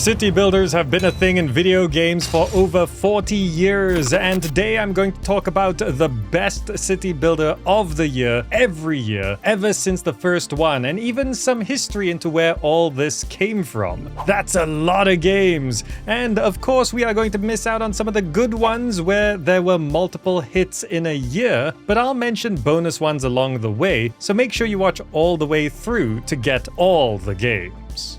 City builders have been a thing in video games for over 40 years, and today I'm going to talk about the best city builder of the year, every year, ever since the first one, and even some history into where all this came from. That's a lot of games, and of course we are going to miss out on some of the good ones where there were multiple hits in a year, but I'll mention bonus ones along the way, so make sure you watch all the way through to get all the games.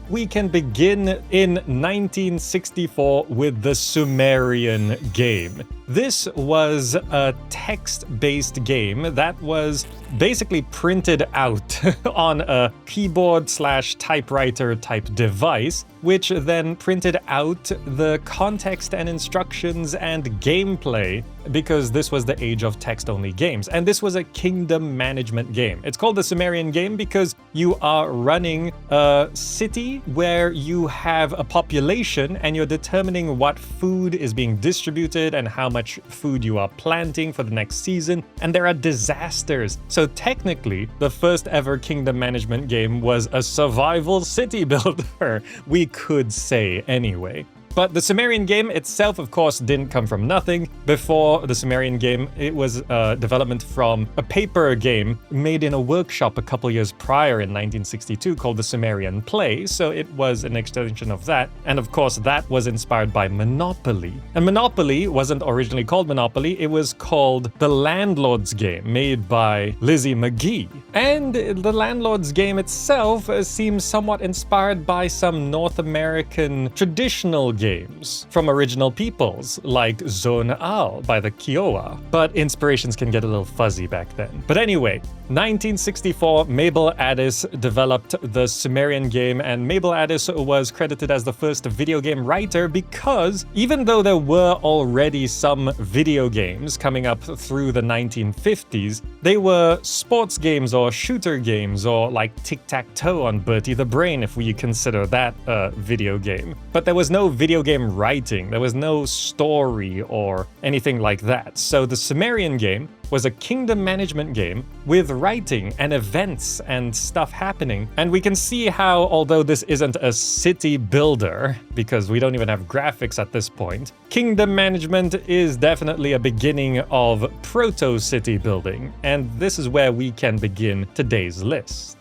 We can begin in 1964 with the Sumerian Game. This was a text-based game that was basically printed out on a keyboard/typewriter type device, which then printed out the context and instructions and gameplay, because this was the age of text-only games. And this was a kingdom management game. It's called the Sumerian Game because you are running a city where you have a population and you're determining what food is being distributed and how much food you are planting for the next season, and there are disasters. So technically, the first ever kingdom management game was a survival city builder, we could say anyway. But the Sumerian Game itself, of course, didn't come from nothing. Before the Sumerian Game, it was development from a paper game made in a workshop a couple years prior in 1962 called the Sumerian Play, so it was an extension of that. And of course, that was inspired by Monopoly. And Monopoly wasn't originally called Monopoly, it was called the Landlord's Game, made by Lizzie McGee. And the Landlord's Game itself seems somewhat inspired by some North American traditional games from original peoples, like Zone Al by the Kiowa. But inspirations can get a little fuzzy back then. But anyway, 1964, Mabel Addis developed the Sumerian Game, and Mabel Addis was credited as the first video game writer because even though there were already some video games coming up through the 1950s, they were sports games or shooter games or like tic-tac-toe on Bertie the Brain, if we consider that a video game. But there was no video game writing, there was no story or anything like that. So the Sumerian Game was a kingdom management game with writing and events and stuff happening. And we can see how, although this isn't a city builder, because we don't even have graphics at this point, kingdom management is definitely a beginning of proto-city building. And this is where we can begin today's list.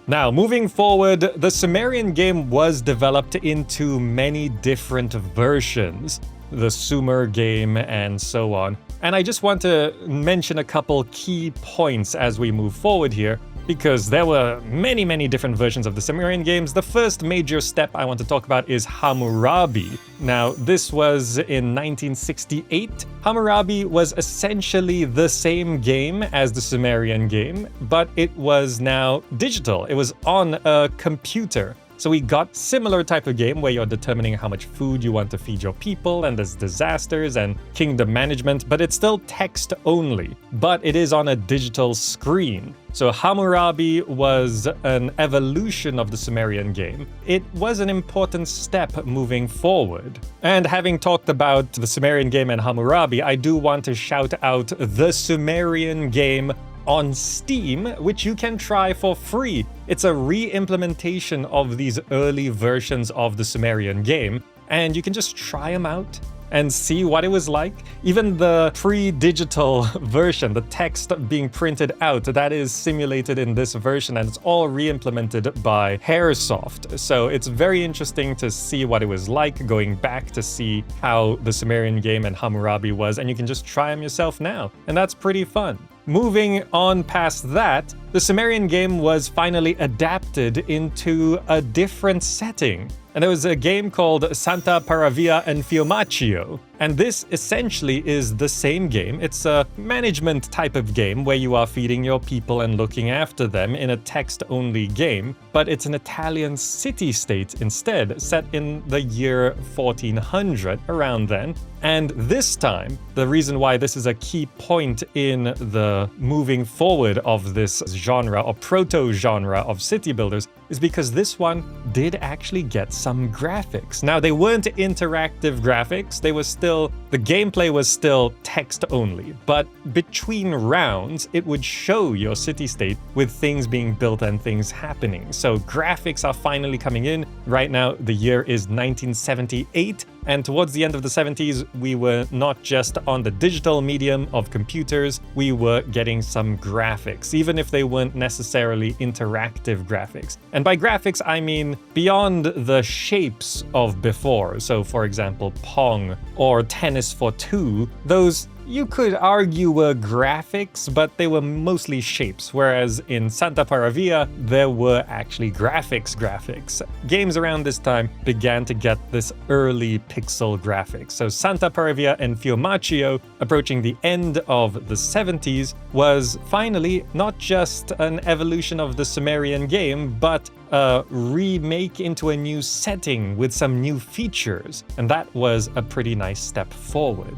Now, moving forward, the Sumerian Game was developed into many different versions, the Sumer Game and so on. And I just want to mention a couple key points as we move forward here, because there were many different versions of the Sumerian games. The first major step I want to talk about is Hamurabi. Now, this was in 1968. Hamurabi was essentially the same game as the Sumerian Game, but it was now digital. It was on a computer. So we got similar type of game where you're determining how much food you want to feed your people, and there's disasters and kingdom management, but it's still text only, but it is on a digital screen. So Hamurabi was an evolution of the Sumerian Game. It was an important step moving forward. And having talked about the Sumerian Game and Hamurabi, I do want to shout out the Sumerian Game on Steam, which you can try for free. It's a re-implementation of these early versions of the Sumerian Game, and you can just try them out and see what it was like. Even the pre-digital version, the text being printed out, that is simulated in this version, and it's all re-implemented by Hairsoft. So it's very interesting to see what it was like, going back to see how the Sumerian Game and Hamurabi was, and you can just try them yourself now, and that's pretty fun. Moving on past that, the Sumerian Game was finally adapted into a different setting. And there was a game called Santa Paravia and Fiumaccio. And this essentially is the same game. It's a management type of game where you are feeding your people and looking after them in a text-only game, but it's an Italian city-state instead, set in the year 1400, around then. And this time, the reason why this is a key point in the moving forward of this genre or proto-genre of city builders is because this one did actually get some graphics. Now, they weren't interactive graphics. The gameplay was still text only, but between rounds, it would show your city-state with things being built and things happening. So graphics are finally coming in. Right now, the year is 1978, and towards the end of the 70s, we were not just on the digital medium of computers, we were getting some graphics, even if they weren't necessarily interactive graphics. And by graphics, I mean beyond the shapes of before. So for example, Pong or Tennis for Two, those you could argue were graphics, but they were mostly shapes, whereas in Santa Paravia, there were actually graphics. Games around this time began to get this early pixel graphics. So Santa Paravia and Fiumaccio, approaching the end of the 70s, was finally not just an evolution of the Sumerian game, but a remake into a new setting with some new features, and that was a pretty nice step forward.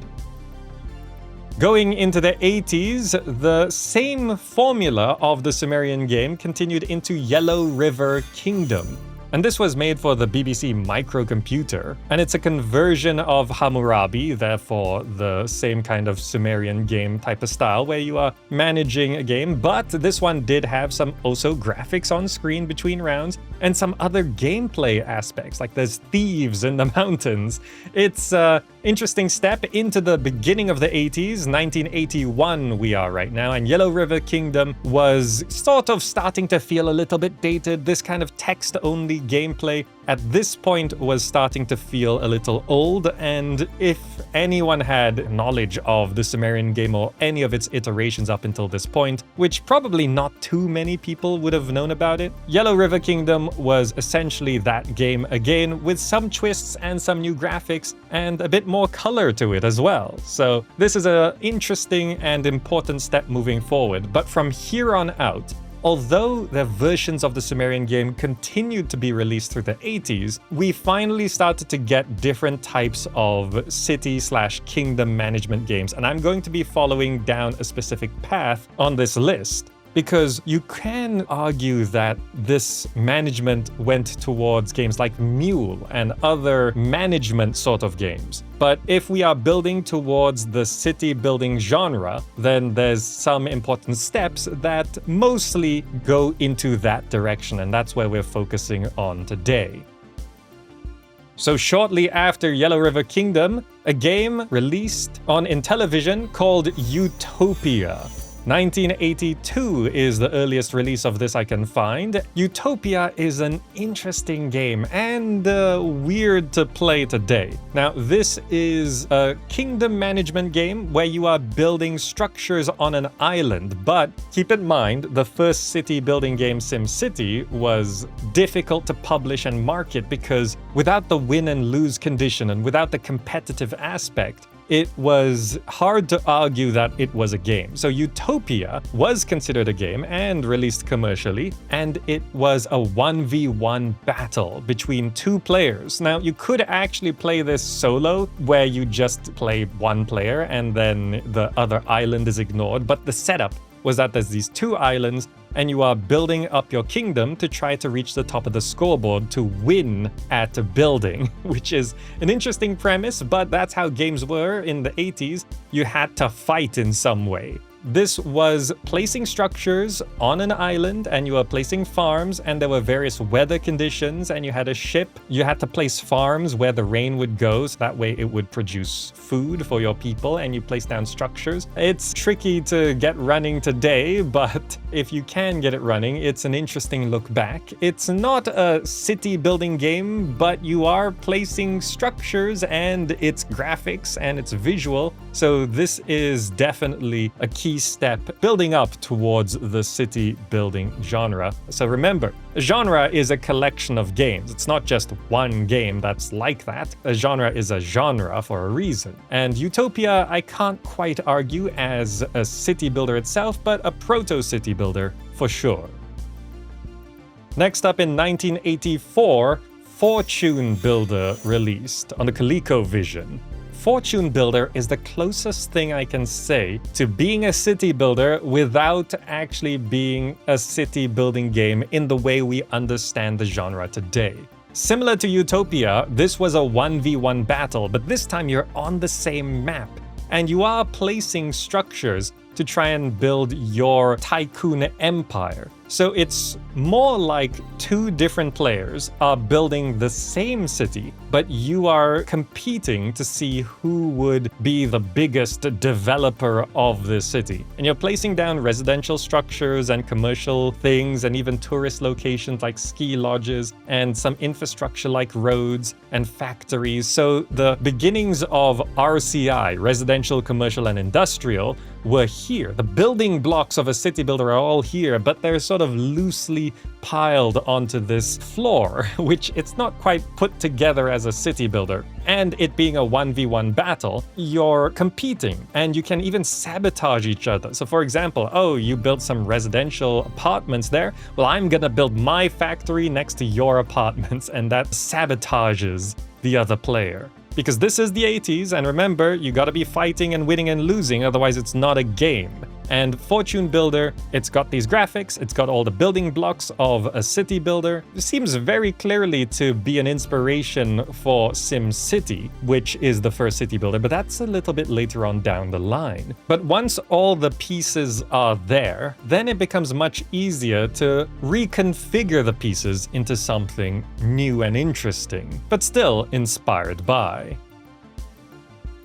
Going into the 80s, the same formula of the Sumerian game continued into Yellow River Kingdom. And this was made for the BBC microcomputer, and it's a conversion of Hamurabi, therefore the same kind of Sumerian game type of style where you are managing a game, but this one did have some also graphics on screen between rounds and some other gameplay aspects, like there's thieves in the mountains. It's an interesting step into the beginning of the 80s, 1981 we are right now, and Yellow River Kingdom was sort of starting to feel a little bit dated. This kind of text-only gameplay at this point was starting to feel a little old, and if anyone had knowledge of the Sumerian game or any of its iterations up until this point, which probably not too many people would have known about it, Yellow River Kingdom was essentially that game again, with some twists and some new graphics and a bit more color to it as well. So this is an interesting and important step moving forward, but from here on out, although the versions of the Sumerian game continued to be released through the 80s, we finally started to get different types of city/kingdom management games, and I'm going to be following down a specific path on this list. Because you can argue that this management went towards games like Mule and other management sort of games. But if we are building towards the city building genre, then there's some important steps that mostly go into that direction, and that's where we're focusing on today. So shortly after Yellow River Kingdom, a game released on Intellivision called Utopia. 1982 is the earliest release of this I can find. Utopia is an interesting game and weird to play today. Now, this is a kingdom management game where you are building structures on an island, but keep in mind, the first city building game SimCity was difficult to publish and market because without the win and lose condition and without the competitive aspect, it was hard to argue that it was a game. So Utopia was considered a game and released commercially, and it was a 1v1 battle between two players. Now, you could actually play this solo, where you just play one player and then the other island is ignored, but the setup was that there's these two islands and you are building up your kingdom to try to reach the top of the scoreboard to win at a building, which is an interesting premise, but that's how games were in the 80s. You had to fight in some way. This was placing structures on an island, and you were placing farms, and there were various weather conditions, and you had a ship. You had to place farms where the rain would go, so that way it would produce food for your people, and you place down structures. It's tricky to get running today, but if you can get it running, it's an interesting look back. It's not a city building game, but you are placing structures, and it's graphics, and it's visual, so this is definitely a key step building up towards the city building genre. So remember, a genre is a collection of games. It's not just one game that's like that. A genre is a genre for a reason. And Utopia, I can't quite argue as a city builder itself, but a proto-city builder for sure. Next up in 1984, Fortune Builder released on the ColecoVision. Fortune Builder is the closest thing I can say to being a city builder without actually being a city building game in the way we understand the genre today. Similar to Utopia, this was a 1v1 battle, but this time you're on the same map, and you are placing structures to try and build your tycoon empire. So it's more like two different players are building the same city, but you are competing to see who would be the biggest developer of the city. And you're placing down residential structures and commercial things and even tourist locations like ski lodges and some infrastructure like roads and factories. So the beginnings of RCI, residential, commercial, and industrial, were here. The building blocks of a city builder are all here, but they're sort of loosely piled onto this floor, which it's not quite put together as a city builder. And it being a 1v1 battle, you're competing and you can even sabotage each other. So for example, oh, you built some residential apartments there. Well, I'm gonna build my factory next to your apartments, and that sabotages the other player. Because this is the 80s, and remember, you gotta be fighting and winning and losing, otherwise it's not a game. And Fortune Builder, it's got these graphics, it's got all the building blocks of a city builder. It seems very clearly to be an inspiration for SimCity, which is the first city builder, but that's a little bit later on down the line. But once all the pieces are there, then it becomes much easier to reconfigure the pieces into something new and interesting, but still inspired by.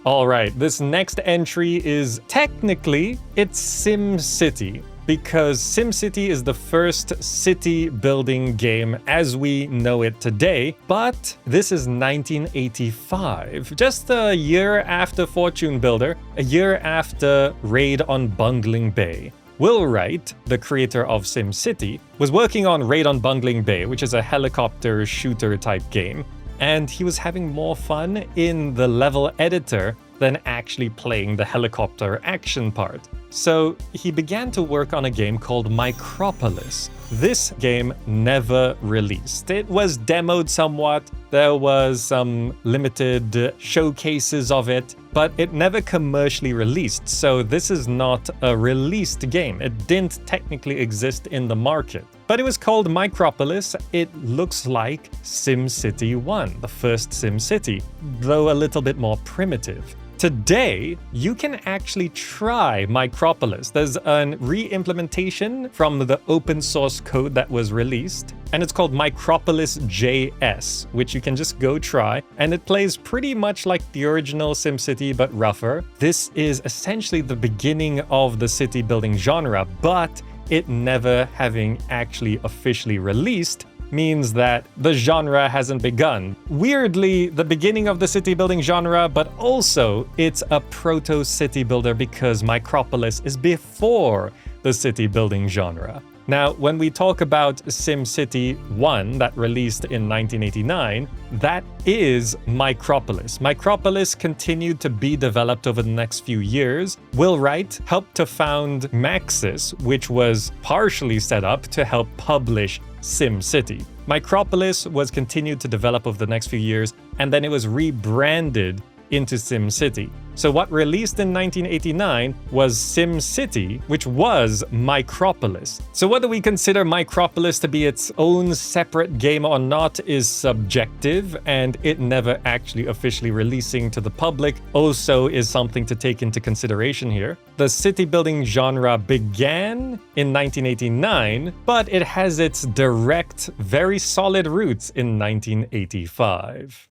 Alright, this next entry is technically, it's SimCity, because SimCity is the first city building game as we know it today, but this is 1985, just a year after Fortune Builder, a year after Raid on Bungling Bay. Will Wright, the creator of SimCity, was working on Raid on Bungling Bay, which is a helicopter shooter type game, and he was having more fun in the level editor than actually playing the helicopter action part. So he began to work on a game called Micropolis. This game never released. It was demoed somewhat, there was some limited showcases of it, but it never commercially released, so this is not a released game. It didn't technically exist in the market. But it was called Micropolis. It looks like SimCity 1, the first SimCity, though a little bit more primitive. Today, you can actually try Micropolis. There's a re-implementation from the open source code that was released, and it's called Micropolis JS, which you can just go try, and it plays pretty much like the original SimCity, but rougher. This is essentially the beginning of the city building genre, but it never having actually officially released means that the genre hasn't begun. Weirdly, the beginning of the city building genre, but also it's a proto-city builder because Micropolis is before the city building genre. Now, when we talk about SimCity 1 that released in 1989, that is Micropolis. Micropolis continued to be developed over the next few years. Will Wright helped to found Maxis, which was partially set up to help publish SimCity. Micropolis was continued to develop over the next few years, and then it was rebranded into SimCity. So what released in 1989 was SimCity, which was Micropolis. So whether we consider Micropolis to be its own separate game or not is subjective, and it never actually officially releasing to the public also is something to take into consideration here. The city building genre began in 1989, but it has its direct, very solid roots in 1985.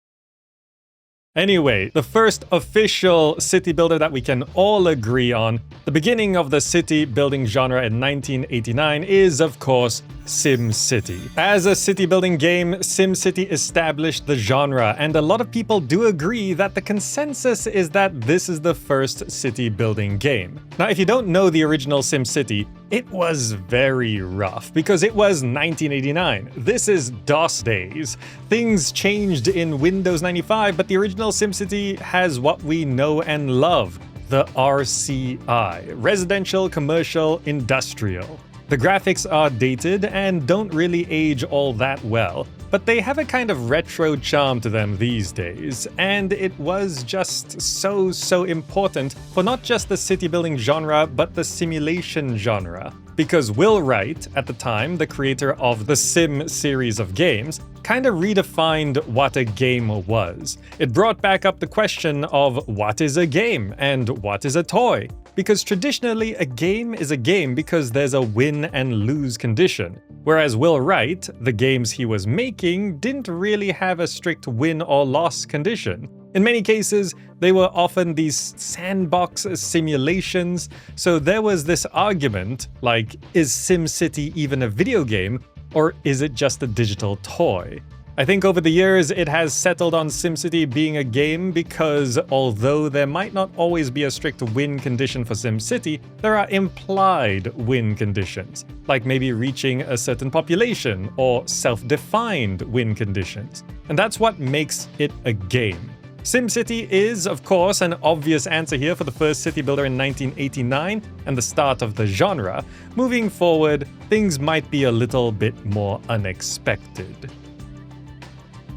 Anyway, the first official city builder that we can all agree on, the beginning of the city building genre in 1989 is, of course, SimCity. As a city building game, SimCity established the genre, and a lot of people do agree that the consensus is that this is the first city building game. Now, if you don't know the original SimCity, it was very rough because it was 1989. This is DOS days. Things changed in Windows 95, but the original SimCity has what we know and love, the RCI, residential, commercial, industrial. The graphics are dated and don't really age all that well, but they have a kind of retro charm to them these days, and it was just so important for not just the city building genre, but the simulation genre. Because Will Wright, at the time the creator of the Sim series of games, kind of redefined what a game was. It brought back up the question of what is a game and what is a toy? Because traditionally a game is a game because there's a win and lose condition, whereas Will Wright, the games he was making, didn't really have a strict win or loss condition. In many cases, they were often these sandbox simulations, so there was this argument like, is SimCity even a video game, or is it just a digital toy? I think over the years it has settled on SimCity being a game because although there might not always be a strict win condition for SimCity, there are implied win conditions, like maybe reaching a certain population or self-defined win conditions. And that's what makes it a game. SimCity is, of course, an obvious answer here for the first city builder in 1989 and the start of the genre. Moving forward, things might be a little bit more unexpected.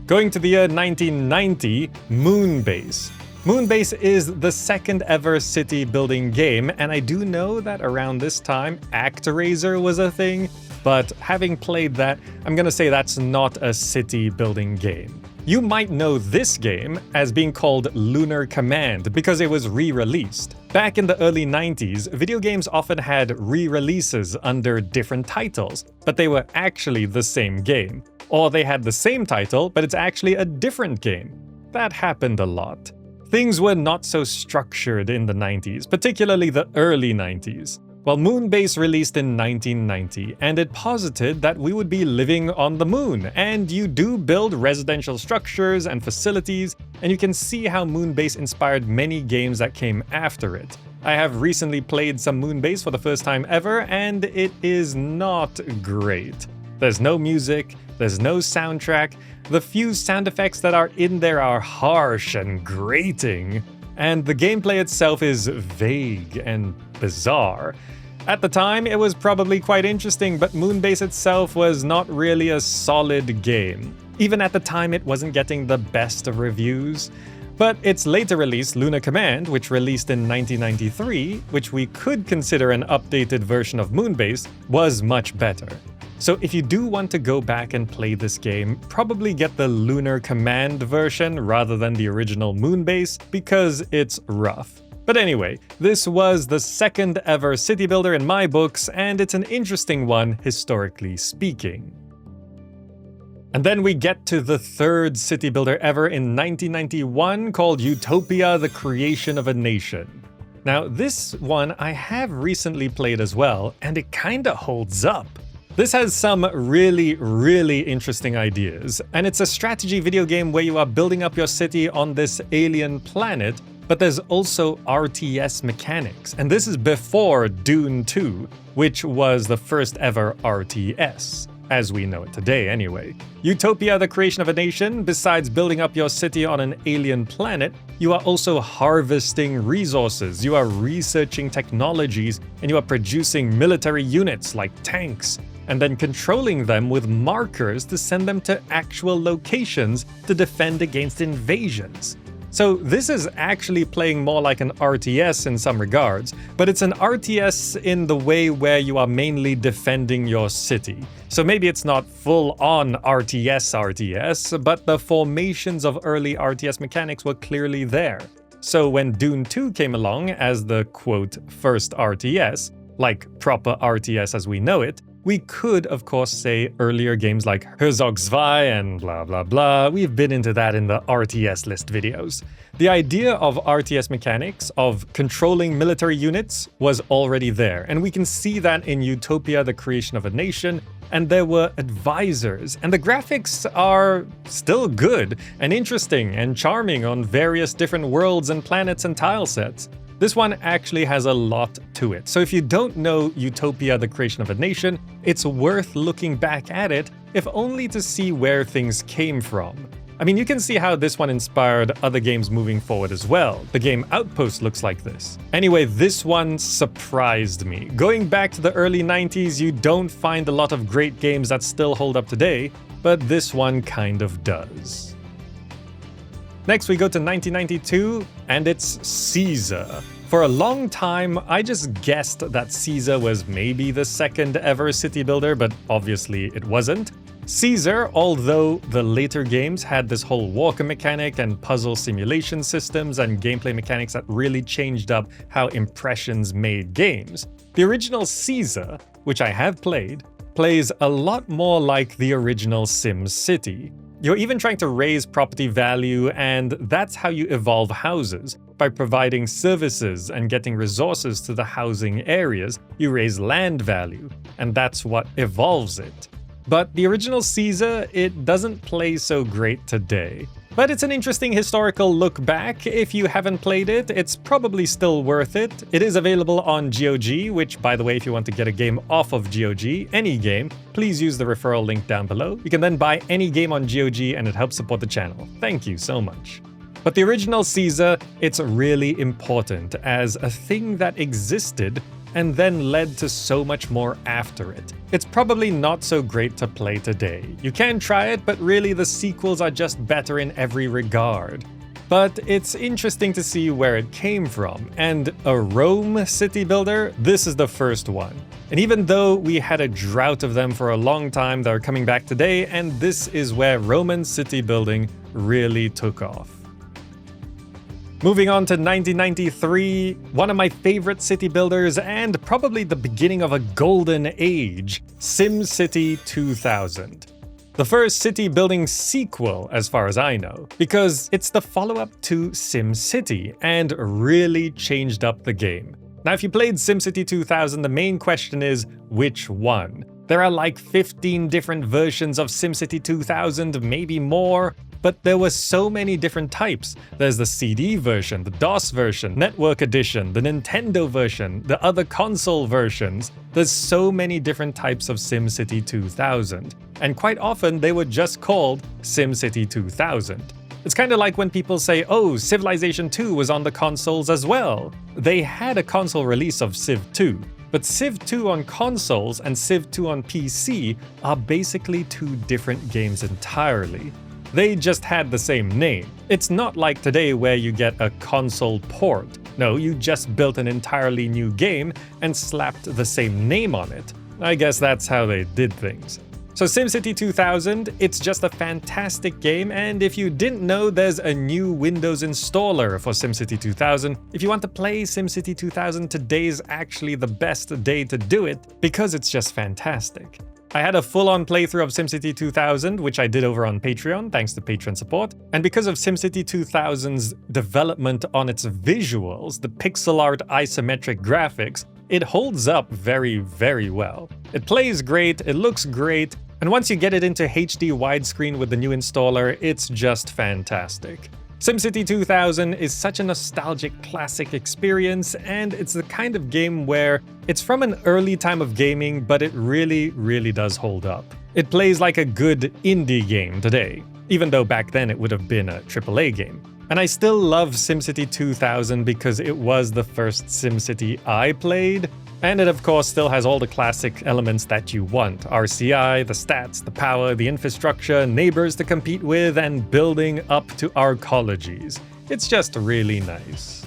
Going to the year 1990, Moonbase. Moonbase is the second ever city building game, and I do know that around this time, ActRaiser was a thing, but having played that, I'm gonna say that's not a city building game. You might know this game as being called Lunar Command because it was re-released. Back in the early 90s, video games often had re-releases under different titles, but they were actually the same game. Or they had the same title, but it's actually a different game. That happened a lot. Things were not so structured in the 90s, particularly the early 90s. Well, Moonbase released in 1990, and it posited that we would be living on the moon, and you do build residential structures and facilities, and you can see how Moonbase inspired many games that came after it. I have recently played some Moonbase for the first time ever, and it is not great. There's no music, there's no soundtrack, the few sound effects that are in there are harsh and grating, and the gameplay itself is vague and bizarre. At the time, it was probably quite interesting, but Moonbase itself was not really a solid game. Even at the time, it wasn't getting the best of reviews. But its later release, Lunar Command, which released in 1993, which we could consider an updated version of Moonbase, was much better. So if you do want to go back and play this game, probably get the Lunar Command version rather than the original Moonbase, because it's rough. But anyway, this was the second ever city builder in my books, and it's an interesting one historically speaking. And then we get to the third city builder ever in 1991 called Utopia, the Creation of a Nation. Now this one I have recently played as well, and it kinda holds up. This has some really interesting ideas, and it's a strategy video game where you are building up your city on this alien planet, but there's also RTS mechanics, and this is before Dune 2, which was the first ever RTS, as we know it today anyway. Utopia, the Creation of a Nation, besides building up your city on an alien planet, you are also harvesting resources, you are researching technologies, and you are producing military units like tanks, and then controlling them with markers to send them to actual locations to defend against invasions. So this is actually playing more like an RTS in some regards, but it's an RTS in the way where you are mainly defending your city. So maybe it's not full-on RTS, but the formations of early RTS mechanics were clearly there. So when Dune 2 came along as the, quote, first RTS, like proper RTS as we know it, we could, of course, say earlier games like Herzog 2 and blah blah blah. We've been into that in the RTS list videos. The idea of RTS mechanics, of controlling military units, was already there, and we can see that in Utopia, the Creation of a Nation, and there were advisors, and the graphics are still good and interesting and charming on various different worlds and planets and tile sets. This one actually has a lot to it, so if you don't know Utopia, the Creation of a Nation, it's worth looking back at it, if only to see where things came from. I mean, you can see how this one inspired other games moving forward as well. The game Outpost looks like this. Anyway, this one surprised me. Going back to the early 90s, you don't find a lot of great games that still hold up today, but this one kind of does. Next, we go to 1992, and it's Caesar. For a long time, I just guessed that Caesar was maybe the second ever city builder, but obviously it wasn't. Caesar, although the later games had this whole walker mechanic and puzzle simulation systems and gameplay mechanics that really changed up how Impressions made games, the original Caesar, which I have played, plays a lot more like the original SimCity. You're even trying to raise property value, and that's how you evolve houses. By providing services and getting resources to the housing areas, you raise land value, and that's what evolves it. But the original Caesar, it doesn't play so great today. But it's an interesting historical look back. If you haven't played it, it's probably still worth it. It is available on GOG, which, by the way, if you want to get a game off of GOG, any game, please use the referral link down below. You can then buy any game on GOG and it helps support the channel. Thank you so much. But the original Caesar, it's really important as a thing that existed and then led to so much more after it. It's probably not so great to play today. You can try it, but really the sequels are just better in every regard. But it's interesting to see where it came from, and a Rome city builder, this is the first one. And even though we had a drought of them for a long time, they're coming back today, and this is where Roman city building really took off. Moving on to 1993, one of my favorite city builders and probably the beginning of a golden age, SimCity 2000. The first city building sequel as far as I know, because it's the follow-up to SimCity and really changed up the game. Now if you played SimCity 2000, the main question is, which one? There are like 15 different versions of SimCity 2000, maybe more. But there were so many different types. There's the CD version, the DOS version, Network Edition, the Nintendo version, the other console versions. There's so many different types of SimCity 2000. And quite often they were just called SimCity 2000. It's kind of like when people say, oh, Civilization 2 was on the consoles as well. They had a console release of Civ 2. But Civ 2 on consoles and Civ 2 on PC are basically two different games entirely. They just had the same name. It's not like today where you get a console port. No, you just built an entirely new game and slapped the same name on it. I guess that's how they did things. So SimCity 2000, it's just a fantastic game, and if you didn't know, there's a new Windows installer for SimCity 2000. If you want to play SimCity 2000, today's actually the best day to do it because it's just fantastic. I had a full-on playthrough of SimCity 2000, which I did over on Patreon, thanks to patron support. And because of SimCity 2000's development on its visuals, the pixel art isometric graphics, it holds up very, very well. It plays great, it looks great, and once you get it into HD widescreen with the new installer, it's just fantastic. SimCity 2000 is such a nostalgic classic experience, and it's the kind of game where it's from an early time of gaming, but it really, really does hold up. It plays like a good indie game today, even though back then it would have been a AAA game. And I still love SimCity 2000 because it was the first SimCity I played, and it of course still has all the classic elements that you want. RCI, the stats, the power, the infrastructure, neighbors to compete with, and building up to arcologies. It's just really nice.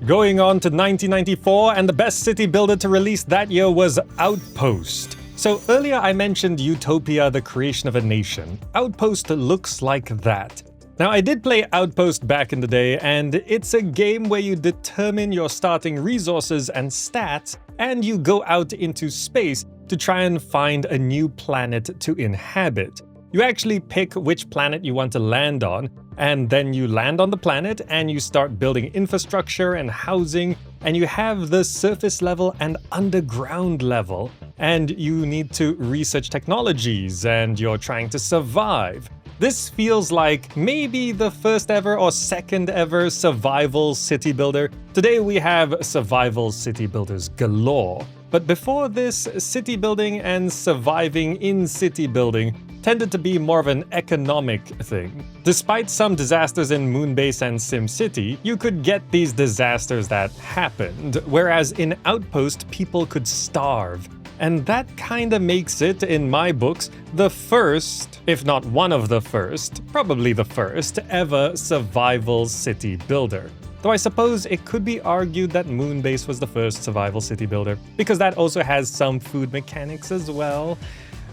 Going on to 1994, and the best city builder to release that year was Outpost. So earlier I mentioned Utopia, the creation of a nation. Outpost looks like that. Now, I did play Outpost back in the day, and it's a game where you determine your starting resources and stats, and you go out into space to try and find a new planet to inhabit. You actually pick which planet you want to land on, and then you land on the planet and you start building infrastructure and housing, and you have the surface level and underground level, and you need to research technologies, and you're trying to survive. This feels like maybe the first ever or second ever survival city builder. Today we have survival city builders galore. But before this, city building and surviving in city building tended to be more of an economic thing. Despite some disasters in Moonbase and SimCity, you could get these disasters that happened, whereas in Outpost, people could starve. And that kinda makes it, in my books, the first, if not one of the first, probably the first, ever survival city builder. Though I suppose it could be argued that Moonbase was the first survival city builder, because that also has some food mechanics as well.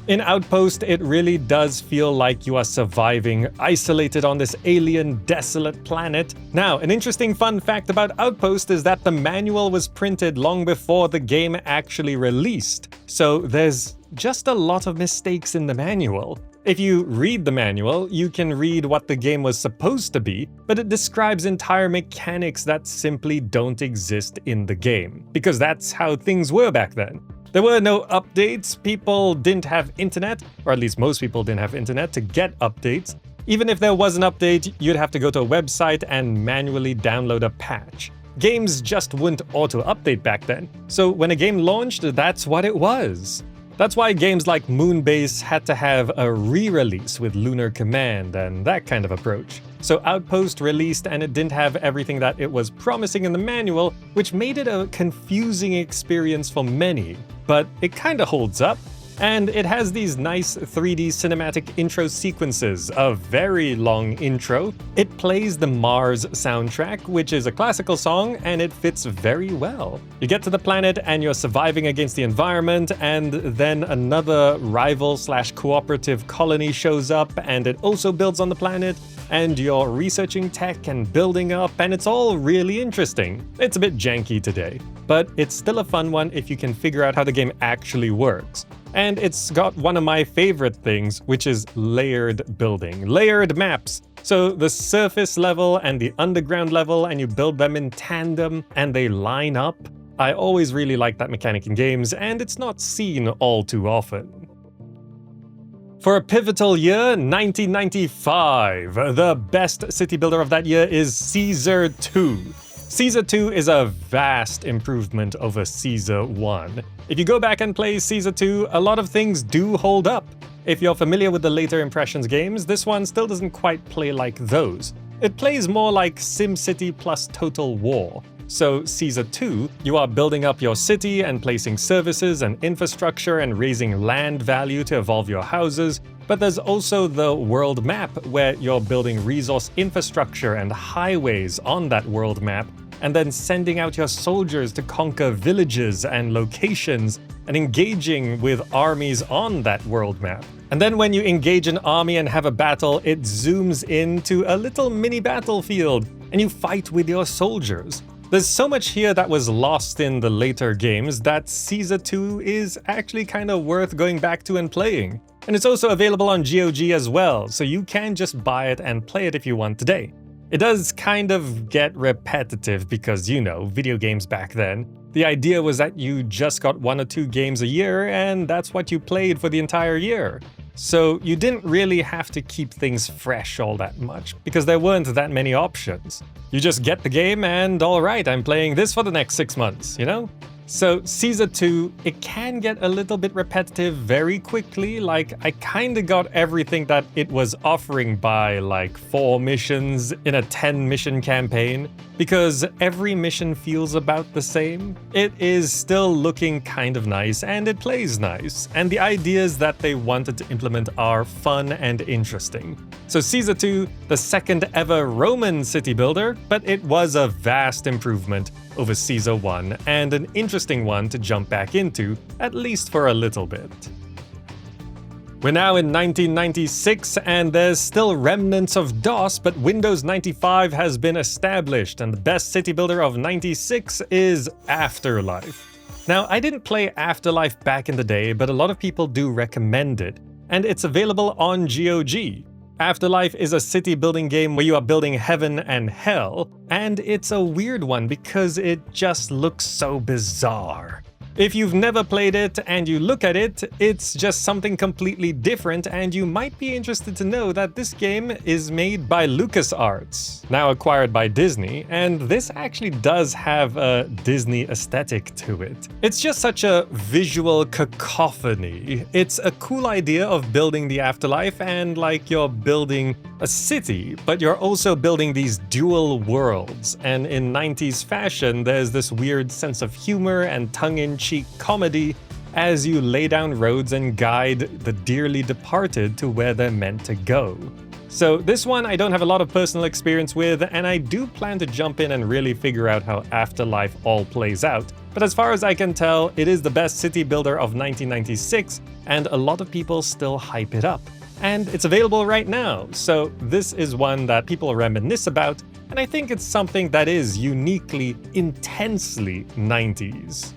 In Outpost, it really does feel like you are surviving, isolated on this alien, desolate planet. Now, an interesting fun fact about Outpost is that the manual was printed long before the game actually released, so there's just a lot of mistakes in the manual. If you read the manual, you can read what the game was supposed to be, but it describes entire mechanics that simply don't exist in the game, because that's how things were back then. There were no updates, people didn't have internet, or at least most people didn't have internet to get updates. Even if there was an update, you'd have to go to a website and manually download a patch. Games just wouldn't auto-update back then, so when a game launched, that's what it was. That's why games like Moonbase had to have a re-release with Lunar Command and that kind of approach. So Outpost released and it didn't have everything that it was promising in the manual, which made it a confusing experience for many. But it kinda holds up. And it has these nice 3D cinematic intro sequences, a very long intro. It plays the Mars soundtrack, which is a classical song, and it fits very well. You get to the planet and you're surviving against the environment, and then another rival/cooperative colony shows up, and it also builds on the planet, and you're researching tech and building up, and it's all really interesting. It's a bit janky today, but it's still a fun one if you can figure out how the game actually works. And it's got one of my favorite things, which is layered building, layered maps. So the surface level and the underground level, and you build them in tandem and they line up. I always really like that mechanic in games, and it's not seen all too often. For a pivotal year, 1995, the best city builder of that year is Caesar 2. Caesar 2 is a vast improvement over Caesar 1. If you go back and play Caesar 2, a lot of things do hold up. If you're familiar with the later Impressions games, this one still doesn't quite play like those. It plays more like SimCity plus Total War. So Caesar 2, you are building up your city and placing services and infrastructure and raising land value to evolve your houses, but there's also the world map where you're building resource infrastructure and highways on that world map, and then sending out your soldiers to conquer villages and locations and engaging with armies on that world map. And then when you engage an army and have a battle, it zooms into a little mini battlefield and you fight with your soldiers. There's so much here that was lost in the later games that Caesar 2 is actually kind of worth going back to and playing. And it's also available on GOG as well, so you can just buy it and play it if you want today. It does kind of get repetitive because, you know, video games back then. The idea was that you just got 1 or 2 games a year and that's what you played for the entire year. So you didn't really have to keep things fresh all that much because there weren't that many options. You just get the game and alright, I'm playing this for the next 6 months, you know? So Caesar 2, it can get a little bit repetitive very quickly, like I kinda got everything that it was offering by like 4 missions in a 10 mission campaign, because every mission feels about the same. It is still looking kind of nice and it plays nice, and the ideas that they wanted to implement are fun and interesting. So Caesar 2, the second ever Roman city builder, but it was a vast improvement over Caesar 1, and an interesting one to jump back into, at least for a little bit. We're now in 1996, and there's still remnants of DOS, but Windows 95 has been established, and the best city builder of 96 is Afterlife. Now, I didn't play Afterlife back in the day, but a lot of people do recommend it, and it's available on GOG. Afterlife is a city building game where you are building heaven and hell, and it's a weird one because it just looks so bizarre. If you've never played it and you look at it, it's just something completely different, and you might be interested to know that this game is made by LucasArts, now acquired by Disney, and this actually does have a Disney aesthetic to it. It's just such a visual cacophony. It's a cool idea of building the afterlife, and like you're building a city, but you're also building these dual worlds, and in 90s fashion, there's this weird sense of humor and tongue-in-cheek comedy as you lay down roads and guide the dearly departed to where they're meant to go. So this one I don't have a lot of personal experience with, and I do plan to jump in and really figure out how Afterlife all plays out. But as far as I can tell, it is the best city builder of 1996, and a lot of people still hype it up. And it's available right now, so this is one that people reminisce about, and I think it's something that is uniquely, intensely 90s.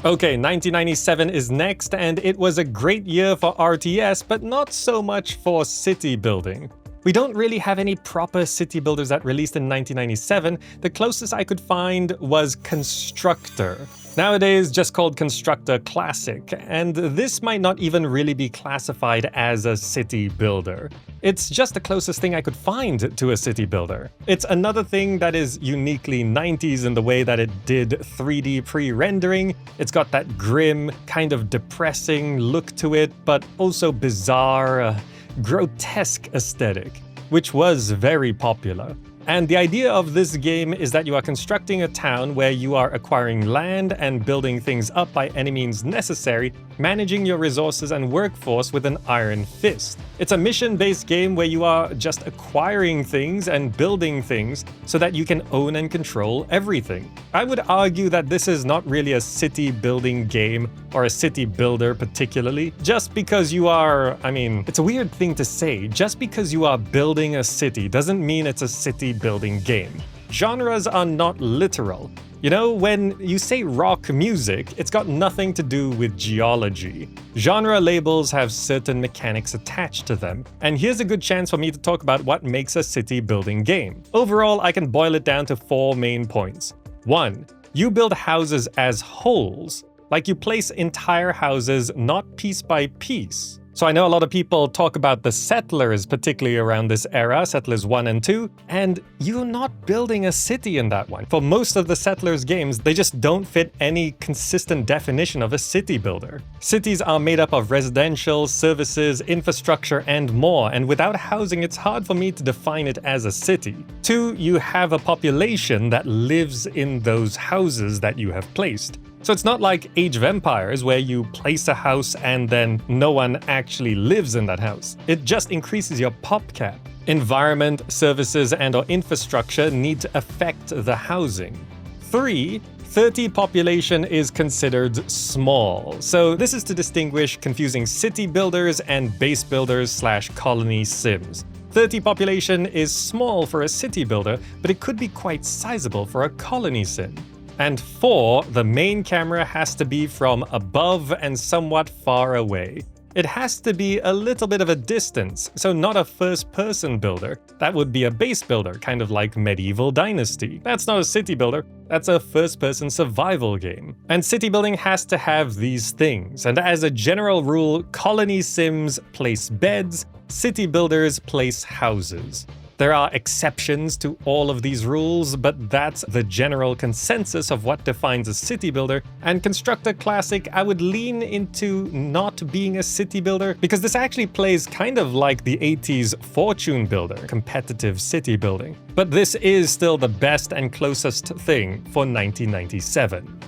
Okay, 1997 is next, and it was a great year for RTS, but not so much for city building. We don't really have any proper city builders that released in 1997. The closest I could find was Constructor. Nowadays just called Constructor Classic, and this might not even really be classified as a city builder. It's just the closest thing I could find to a city builder. It's another thing that is uniquely 90s in the way that it did 3D pre-rendering. It's got that grim, kind of depressing look to it, but also bizarre, grotesque aesthetic, which was very popular. And the idea of this game is that you are constructing a town where you are acquiring land and building things up by any means necessary, managing your resources and workforce with an iron fist. It's a mission-based game where you are just acquiring things and building things so that you can own and control everything. I would argue that this is not really a city-building game, or a city builder particularly, just because you are, it's a weird thing to say, just because you are building a city doesn't mean it's a city building game. Genres are not literal. You know, when you say rock music, it's got nothing to do with geology. Genre labels have certain mechanics attached to them, and here's a good chance for me to talk about what makes a city building game. Overall, I can boil it down to 4 main points. 1. You build houses as wholes, like you place entire houses, not piece by piece. So I know a lot of people talk about the Settlers, particularly around this era, Settlers 1 and 2, and you're not building a city in that one. For most of the Settlers games, they just don't fit any consistent definition of a city builder. Cities are made up of residential, services, infrastructure, and more, and without housing, it's hard for me to define it as a city. 2, you have a population that lives in those houses that you have placed. So it's not like Age of Empires where you place a house and then no one actually lives in that house. It just increases your pop cap. Environment, services, and/or infrastructure need to affect the housing. 3. 30 population is considered small. So this is to distinguish confusing city builders and base builders / colony sims. 30 population is small for a city builder, but it could be quite sizable for a colony sim. And 4, the main camera has to be from above and somewhat far away. It has to be a little bit of a distance, so not a first-person builder. That would be a base builder, kind of like Medieval Dynasty. That's not a city builder, that's a first-person survival game. And city building has to have these things, and as a general rule, colony sims place beds, city builders place houses. There are exceptions to all of these rules, but that's the general consensus of what defines a city builder. And Constructor Classic, I would lean into not being a city builder, because this actually plays kind of like the 80s fortune builder, competitive city building. But this is still the best and closest thing for 1997.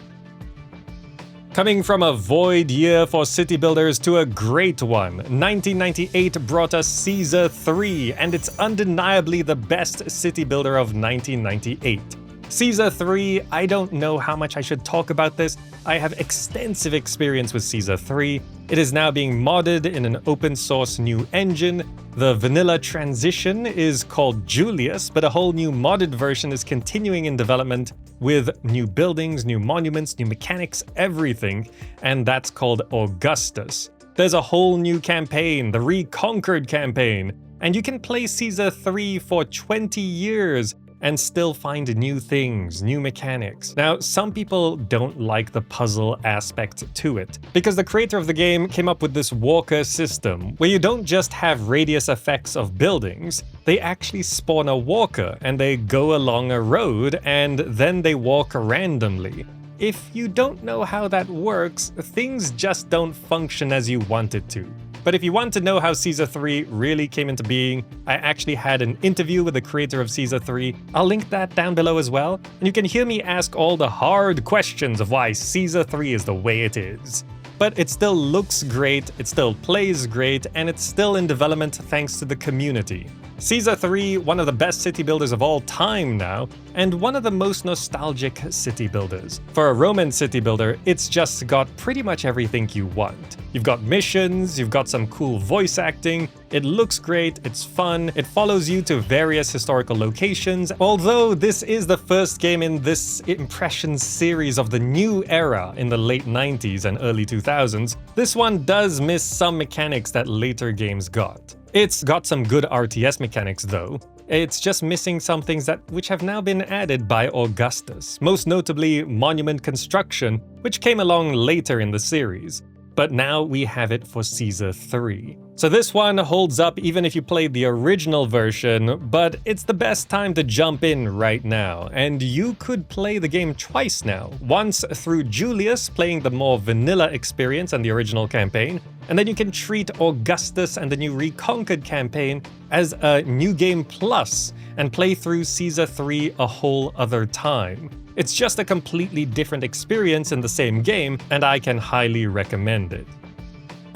Coming from a void year for city builders to a great one, 1998 brought us Caesar 3, and it's undeniably the best city builder of 1998. Caesar 3, I don't know how much I should talk about this. I have extensive experience with Caesar 3. It is now being modded in an open source new engine. The vanilla transition is called Julius, but a whole new modded version is continuing in development with new buildings, new monuments, new mechanics, everything, and that's called Augustus. There's a whole new campaign, the Reconquered campaign, and you can play Caesar 3 for 20 years and still find new things, new mechanics. Now, some people don't like the puzzle aspect to it, because the creator of the game came up with this walker system, where you don't just have radius effects of buildings, they actually spawn a walker and they go along a road and then they walk randomly. If you don't know how that works, things just don't function as you want it to. But if you want to know how Caesar 3 really came into being, I actually had an interview with the creator of Caesar 3. I'll link that down below as well, and you can hear me ask all the hard questions of why Caesar 3 is the way it is. But it still looks great, it still plays great, and it's still in development thanks to the community. Caesar 3, one of the best city builders of all time now, and one of the most nostalgic city builders. For a Roman city builder, it's just got pretty much everything you want. You've got missions, you've got some cool voice acting, it looks great, it's fun, it follows you to various historical locations. Although this is the first game in this Impressions series of the new era in the late 90s and early 2000s, this one does miss some mechanics that later games got. It's got some good RTS mechanics though. It's just missing some things which have now been added by Augustus, most notably monument construction, which came along later in the series. But now we have it for Caesar 3. So this one holds up even if you played the original version, but it's the best time to jump in right now, and you could play the game twice now. Once through Julius, playing the more vanilla experience and the original campaign, and then you can treat Augustus and the new Reconquered campaign as a New Game Plus, and play through Caesar 3 a whole other time. It's just a completely different experience in the same game, and I can highly recommend it.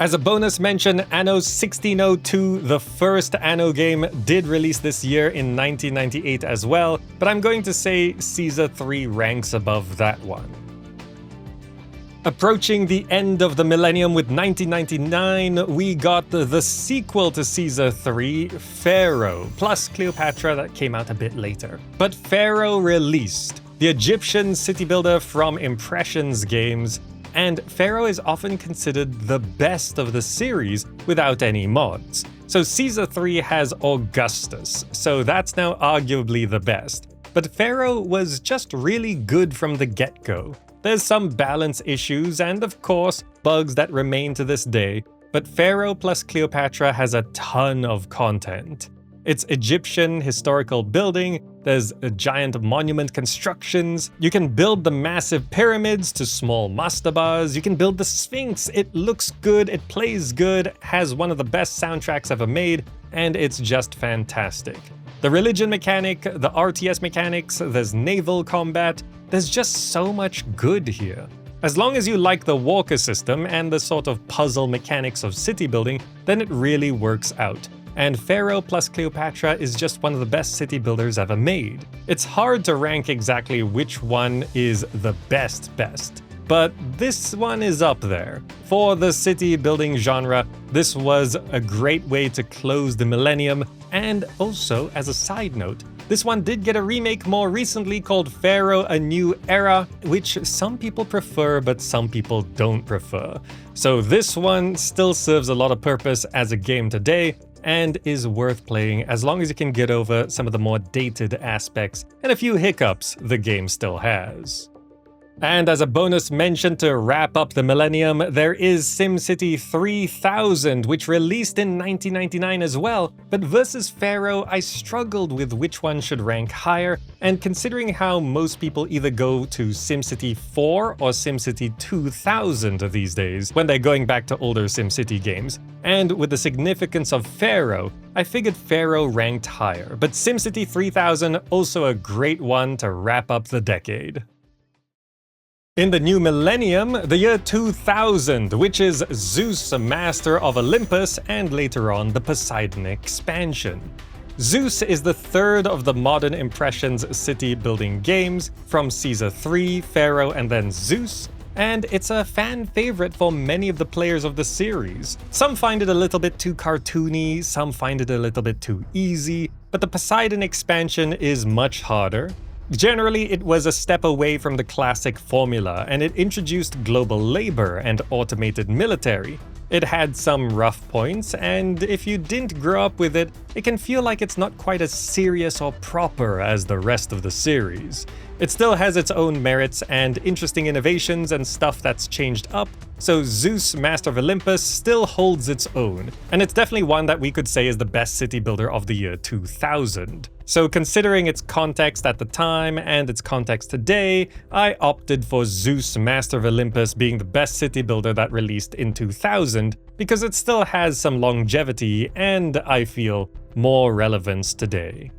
As a bonus mention, Anno 1602, the first Anno game, did release this year in 1998 as well, but I'm going to say Caesar 3 ranks above that one. Approaching the end of the millennium with 1999, we got the sequel to Caesar 3, Pharaoh, plus Cleopatra that came out a bit later. But Pharaoh released, the Egyptian city builder from Impressions games, and Pharaoh is often considered the best of the series without any mods. So Caesar 3 has Augustus, so that's now arguably the best. But Pharaoh was just really good from the get-go. There's some balance issues and, of course, bugs that remain to this day, but Pharaoh plus Cleopatra has a ton of content. It's Egyptian historical building, there's giant monument constructions, you can build the massive pyramids to small mastabas, you can build the Sphinx, it looks good, it plays good, has one of the best soundtracks ever made, and it's just fantastic. The religion mechanic, the RTS mechanics, there's naval combat, there's just so much good here. As long as you like the walker system and the sort of puzzle mechanics of city building, then it really works out. And Pharaoh plus Cleopatra is just one of the best city builders ever made. It's hard to rank exactly which one is the best, but this one is up there. For the city building genre, this was a great way to close the millennium, and also, as a side note, this one did get a remake more recently called Pharaoh: A New Era, which some people prefer but some people don't prefer. So this one still serves a lot of purpose as a game today, and is worth playing as long as you can get over some of the more dated aspects and a few hiccups the game still has. And as a bonus mention to wrap up the millennium, there is SimCity 3000, which released in 1999 as well, but versus Pharaoh, I struggled with which one should rank higher, and considering how most people either go to SimCity 4 or SimCity 2000 these days, when they're going back to older SimCity games, and with the significance of Pharaoh, I figured Pharaoh ranked higher, but SimCity 3000 also a great one to wrap up the decade. In the new millennium, the year 2000, which is Zeus, master of Olympus, and later on the Poseidon expansion. Zeus is the third of the modern Impressions city building games, from Caesar 3, Pharaoh, and then Zeus, and it's a fan favorite for many of the players of the series. Some find it a little bit too cartoony, some find it a little bit too easy, but the Poseidon expansion is much harder. Generally, it was a step away from the classic formula, and it introduced global labor and automated military. It had some rough points, and if you didn't grow up with it, it can feel like it's not quite as serious or proper as the rest of the series. It still has its own merits and interesting innovations and stuff that's changed up, so Zeus, Master of Olympus, still holds its own, and it's definitely one that we could say is the best city builder of the year 2000. So considering its context at the time and its context today, I opted for Zeus, Master of Olympus being the best city builder that released in 2000, because it still has some longevity and, I feel, more relevance today.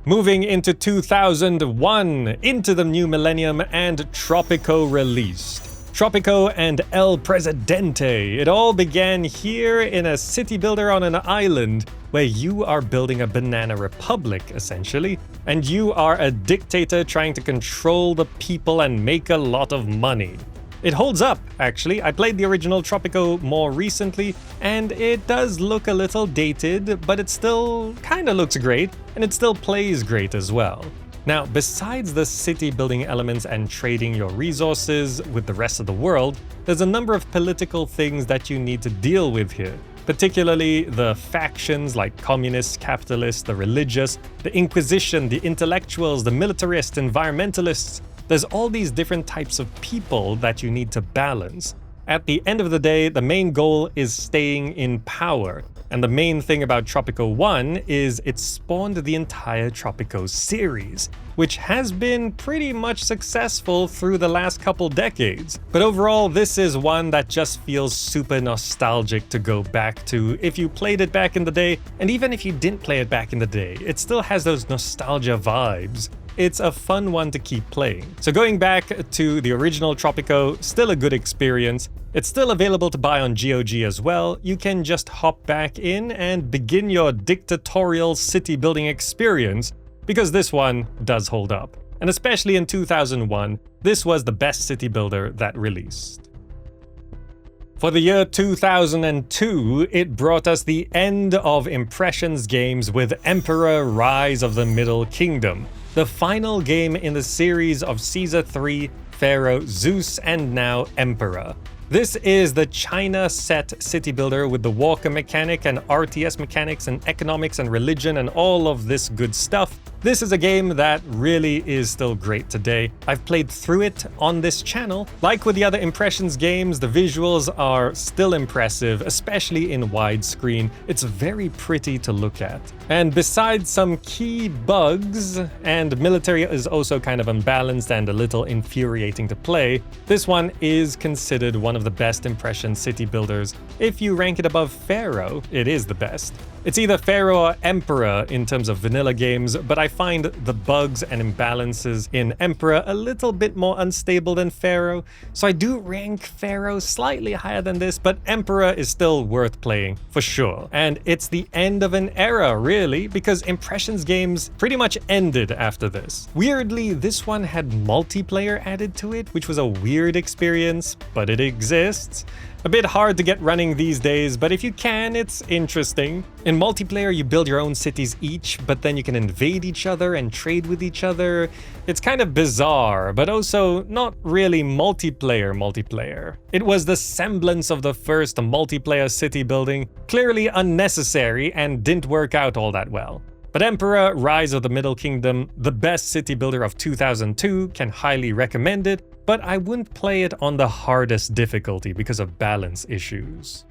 Moving into 2001, into the new millennium, and Tropico released. Tropico and El Presidente. It all began here in a city builder on an island where you are building a banana republic, essentially, and you are a dictator trying to control the people and make a lot of money. It holds up, actually. I played the original Tropico more recently, and it does look a little dated, but it still kinda looks great, and it still plays great as well. Now, besides the city building elements and trading your resources with the rest of the world, there's a number of political things that you need to deal with here. Particularly the factions like communists, capitalists, the religious, the Inquisition, the intellectuals, the militarists, environmentalists. There's all these different types of people that you need to balance. At the end of the day, the main goal is staying in power. And the main thing about Tropico 1 is it spawned the entire Tropico series, which has been pretty much successful through the last couple decades. But overall, this is one that just feels super nostalgic to go back to if you played it back in the day, and even if you didn't play it back in the day, it still has those nostalgia vibes. It's a fun one to keep playing. So going back to the original Tropico, still a good experience. It's still available to buy on GOG as well. You can just hop back in and begin your dictatorial city building experience, because this one does hold up. And especially in 2001, this was the best city builder that released. For the year 2002, it brought us the end of Impressions games with Emperor Rise of the Middle Kingdom, the final game in the series of Caesar 3, Pharaoh, Zeus, and now Emperor. This is the China set city builder with the walker mechanic and RTS mechanics and economics and religion and all of this good stuff. This is a game that really is still great today. I've played through it on this channel. Like with the other Impressions games, the visuals are still impressive, especially in widescreen. It's very pretty to look at. And besides some key bugs, and military is also kind of unbalanced and a little infuriating to play, this one is considered one of the best Impression city builders. If you rank it above Pharaoh, it is the best. It's either Pharaoh or Emperor in terms of vanilla games, but I find the bugs and imbalances in Emperor a little bit more unstable than Pharaoh, so I do rank Pharaoh slightly higher than this, but Emperor is still worth playing, for sure. And it's the end of an era, really, because Impressions games pretty much ended after this. Weirdly, this one had multiplayer added to it, which was a weird experience, but it exists. A bit hard to get running these days, but if you can, it's interesting. In multiplayer, you build your own cities each, but then you can invade each other and trade with each other. It's kind of bizarre, but also not really multiplayer. It was the semblance of the first multiplayer city building, clearly unnecessary and didn't work out all that well. But Emperor Rise of the Middle Kingdom, the best city builder of 2002, can highly recommend it, but I wouldn't play it on the hardest difficulty because of balance issues.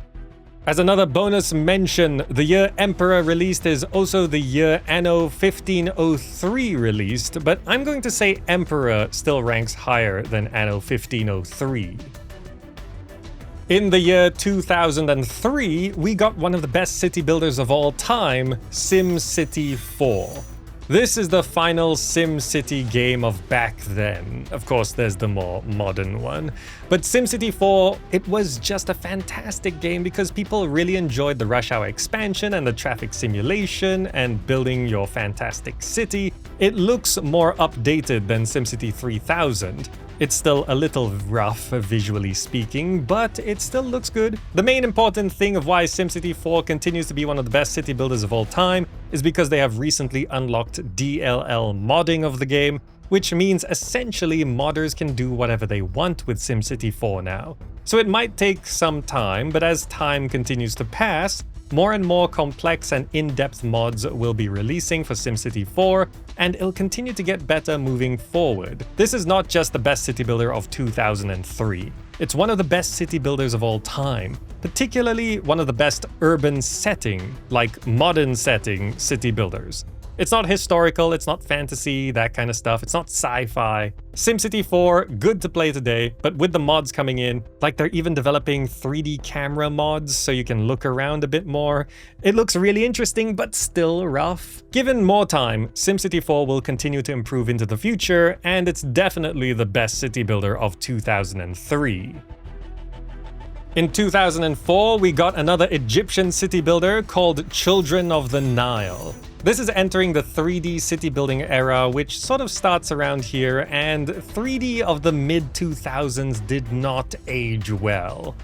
As another bonus mention, the year Emperor released is also the year Anno 1503 released, but I'm going to say Emperor still ranks higher than Anno 1503. In the year 2003, we got one of the best city builders of all time, SimCity 4. This is the final SimCity game of back then. Of course, there's the more modern one. But SimCity 4, it was just a fantastic game because people really enjoyed the rush hour expansion and the traffic simulation and building your fantastic city. It looks more updated than SimCity 3000. It's still a little rough visually speaking, but it still looks good. The main important thing of why SimCity 4 continues to be one of the best city builders of all time is because they have recently unlocked DLL modding of the game. which means essentially modders can do whatever they want with SimCity 4 now. So it might take some time, but as time continues to pass, more and more complex and in-depth mods will be releasing for SimCity 4, and it'll continue to get better moving forward. This is not just the best city builder of 2003. It's one of the best city builders of all time, particularly one of the best urban setting, like modern setting, city builders. It's not historical, it's not fantasy, that kind of stuff, it's not sci-fi. SimCity 4, good to play today, but with the mods coming in, like they're even developing 3D camera mods so you can look around a bit more. It looks really interesting, but still rough. Given more time, SimCity 4 will continue to improve into the future, and it's definitely the best city builder of 2003. In 2004, we got another Egyptian city builder called Children of the Nile. This is entering the 3D city building era, which sort of starts around here, and 3D of the mid-2000s did not age well.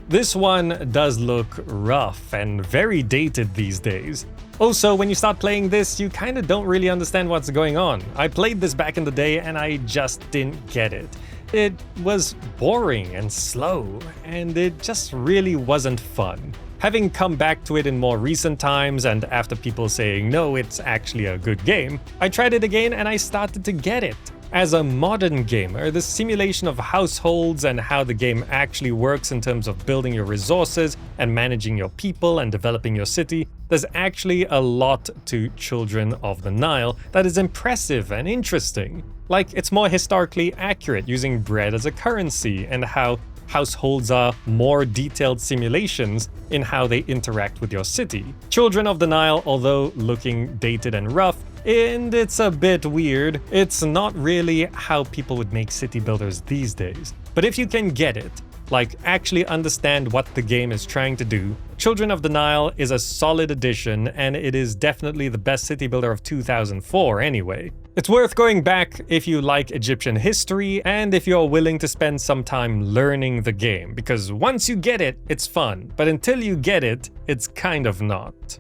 This one does look rough and very dated these days. Also, when you start playing this, you kinda don't really understand what's going on. I played this back in the day and I just didn't get it. It was boring and slow, and it just really wasn't fun. Having come back to it in more recent times and after people saying no, it's actually a good game, I tried it again and I started to get it. As a modern gamer, the simulation of households and how the game actually works in terms of building your resources and managing your people and developing your city, there's actually a lot to Children of the Nile that is impressive and interesting. Like, it's more historically accurate, using bread as a currency, and how households are more detailed simulations in how they interact with your city. Children of the Nile, although looking dated and rough, and it's a bit weird, it's not really how people would make city builders these days. But if you can get it, like actually understand what the game is trying to do, Children of the Nile is a solid addition, and it is definitely the best city builder of 2004 anyway. It's worth going back if you like Egyptian history and if you're willing to spend some time learning the game, because once you get it, it's fun, but until you get it, it's kind of not.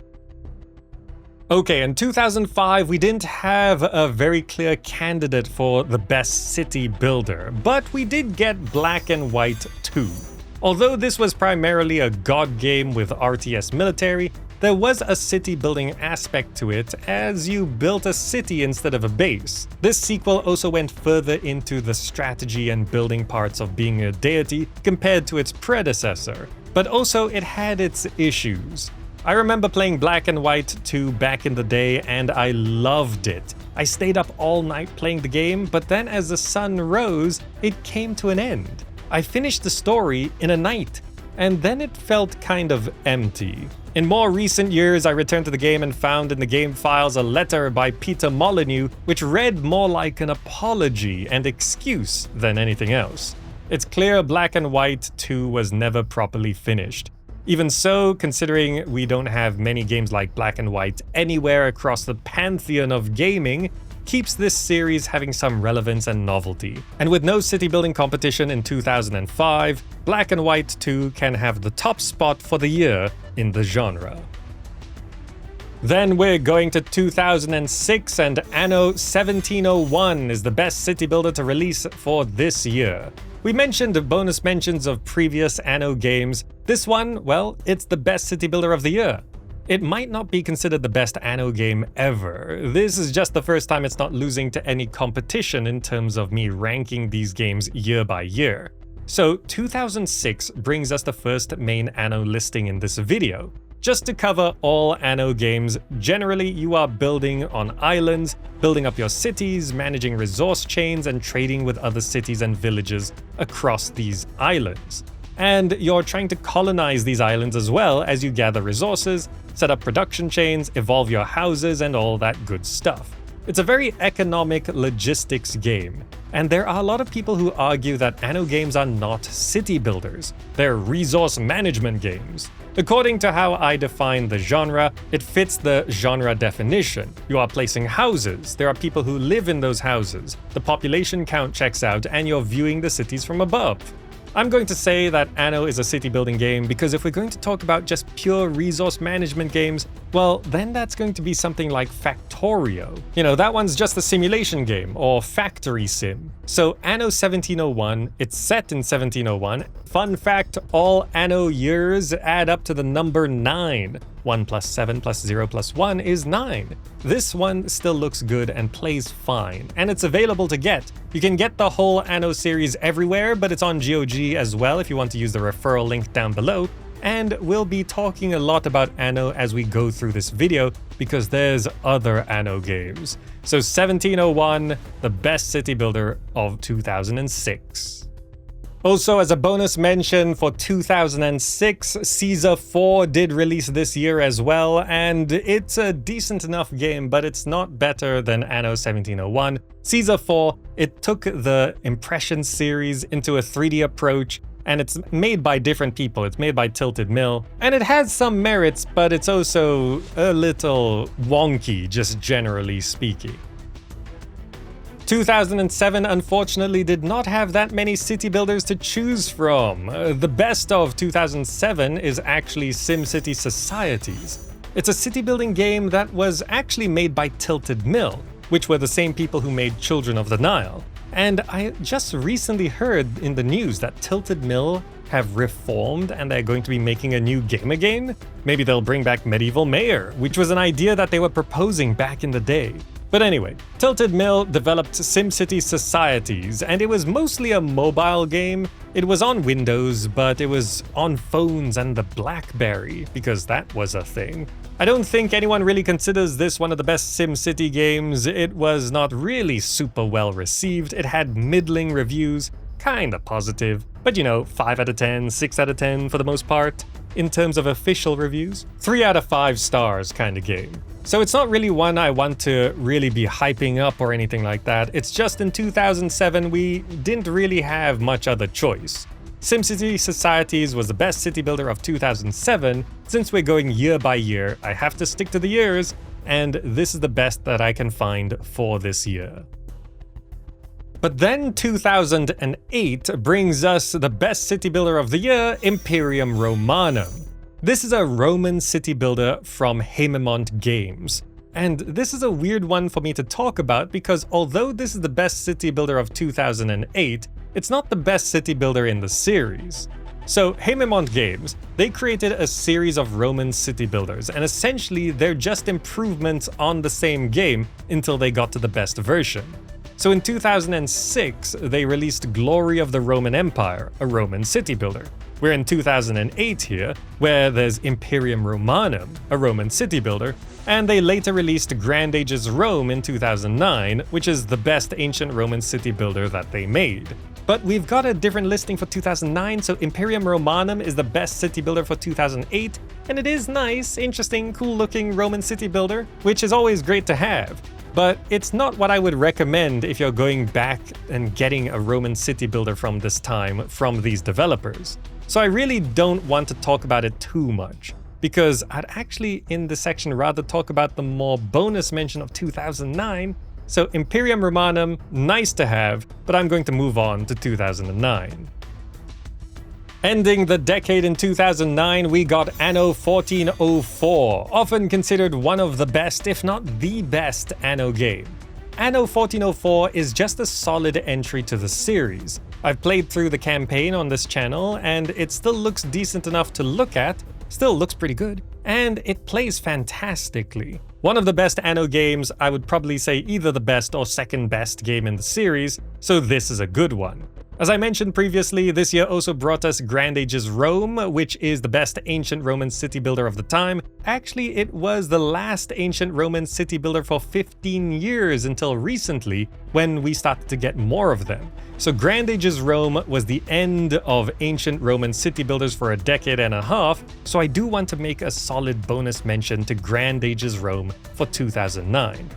Okay, in 2005, we didn't have a very clear candidate for the best city builder, but we did get Black and White 2. Although this was primarily a god game with RTS military, there was a city building aspect to it, as you built a city instead of a base. This sequel also went further into the strategy and building parts of being a deity compared to its predecessor, but also it had its issues. I remember playing Black and White 2 back in the day and I loved it. I stayed up all night playing the game, but then as the sun rose, it came to an end. I finished the story in a night, and then it felt kind of empty. In more recent years, I returned to the game and found in the game files a letter by Peter Molyneux, which read more like an apology and excuse than anything else. It's clear Black and White 2 was never properly finished. Even so, considering we don't have many games like Black and White anywhere across the pantheon of gaming, keeps this series having some relevance and novelty. And with no city building competition in 2005, Black and White 2 can have the top spot for the year in the genre. Then we're going to 2006, and Anno 1701 is the best city builder to release for this year. We mentioned bonus mentions of previous Anno games. This one, well, it's the best city builder of the year. It might not be considered the best Anno game ever. This is just the first time it's not losing to any competition in terms of me ranking these games year by year. So 2006 brings us the first main Anno listing in this video. Just to cover all Anno games, generally you are building on islands, building up your cities, managing resource chains, and trading with other cities and villages across these islands. And you're trying to colonize these islands as well as you gather resources, set up production chains, evolve your houses, and all that good stuff. It's a very economic logistics game, and there are a lot of people who argue that Anno games are not city builders, they're resource management games. According to how I define the genre, it fits the genre definition. You are placing houses, there are people who live in those houses, the population count checks out, and you're viewing the cities from above. I'm going to say that Anno is a city building game because if we're going to talk about just pure resource management games, well, then that's going to be something like Factorio. You know, that one's just a simulation game, or factory sim. So Anno 1701, it's set in 1701. Fun fact, all Anno years add up to the number 9. 1 plus 7 plus 0 plus 1 is 9. This one still looks good and plays fine, and it's available to get. You can get the whole Anno series everywhere, but it's on GOG as well if you want to use the referral link down below. And we'll be talking a lot about Anno as we go through this video, because there's other Anno games. So 1701, the best city builder of 2006. Also, as a bonus mention, for 2006, Caesar 4 did release this year as well, and it's a decent enough game, but it's not better than Anno 1701. Caesar 4, it took the Impression series into a 3D approach, and it's made by different people. It's made by Tilted Mill, and it has some merits, but it's also a little wonky, just generally speaking. 2007 unfortunately did not have that many city builders to choose from. The best of 2007 is actually SimCity Societies. It's a city building game that was actually made by Tilted Mill, which were the same people who made Children of the Nile. And I just recently heard in the news that Tilted Mill have reformed and they're going to be making a new game again. Maybe they'll bring back Medieval Mayor, which was an idea that they were proposing back in the day. But anyway, Tilted Mill developed SimCity Societies, and it was mostly a mobile game. It was on Windows, but it was on phones and the BlackBerry, because that was a thing. I don't think anyone really considers this one of the best SimCity games. It was not really super well received. It had middling reviews, kinda positive, but you know, 5 out of 10, 6 out of 10 for the most part. In terms of official reviews, 3 out of 5 stars kind of game. So it's not really one I want to really be hyping up or anything like that. It's just in 2007 we didn't really have much other choice. SimCity Societies was the best city builder of 2007. Since we're going year by year, I have to stick to the years, and this is the best that I can find for this year. But then 2008 brings us the best city builder of the year, Imperium Romanum. This is a Roman city builder from Hamurabi Games. And this is a weird one for me to talk about because although this is the best city builder of 2008, it's not the best city builder in the series. So Hamurabi Games, they created a series of Roman city builders, and essentially they're just improvements on the same game until they got to the best version. So in 2006, they released Glory of the Roman Empire, a Roman city builder. We're in 2008 here, where there's Imperium Romanum, a Roman city builder, and they later released Grand Ages Rome in 2009, which is the best ancient Roman city builder that they made. But we've got a different listing for 2009, so Imperium Romanum is the best city builder for 2008, and it is nice, interesting, cool-looking Roman city builder, which is always great to have. But it's not what I would recommend if you're going back and getting a Roman city builder from this time from these developers. So I really don't want to talk about it too much, because I'd actually in this section rather talk about the more bonus mention of 2009. So Imperium Romanum, nice to have, but I'm going to move on to 2009. Ending the decade in 2009, we got Anno 1404, often considered one of the best, if not the best, Anno game. Anno 1404 is just a solid entry to the series. I've played through the campaign on this channel, and it still looks decent enough to look at, still looks pretty good, and it plays fantastically. One of the best Anno games, I would probably say either the best or second best game in the series, so this is a good one. As I mentioned previously, this year also brought us Grand Ages Rome, which is the best ancient Roman city builder of the time. Actually, it was the last ancient Roman city builder for 15 years until recently, when we started to get more of them. So Grand Ages Rome was the end of ancient Roman city builders for a decade and a half, so I do want to make a solid bonus mention to Grand Ages Rome for 2009.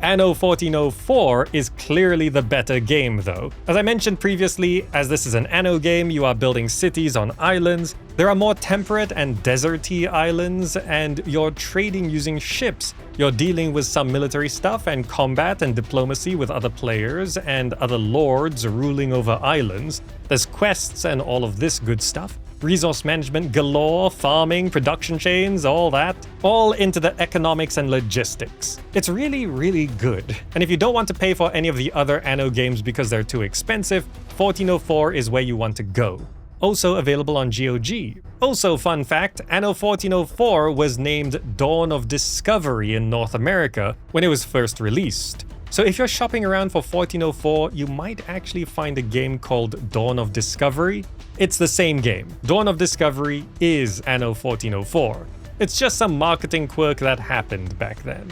Anno 1404 is clearly the better game though. As I mentioned previously, as this is an Anno game, you are building cities on islands. There are more temperate and deserty islands, and you're trading using ships. You're dealing with some military stuff and combat and diplomacy with other players and other lords ruling over islands. There's quests and all of this good stuff. Resource management galore, farming, production chains, all that. All into the economics and logistics. It's really, really good. And if you don't want to pay for any of the other Anno games because they're too expensive, 1404 is where you want to go. Also available on GOG. Also, fun fact, Anno 1404 was named Dawn of Discovery in North America when it was first released. So if you're shopping around for 1404, you might actually find a game called Dawn of Discovery. It's the same game. Dawn of Discovery is Anno 1404. It's just some marketing quirk that happened back then.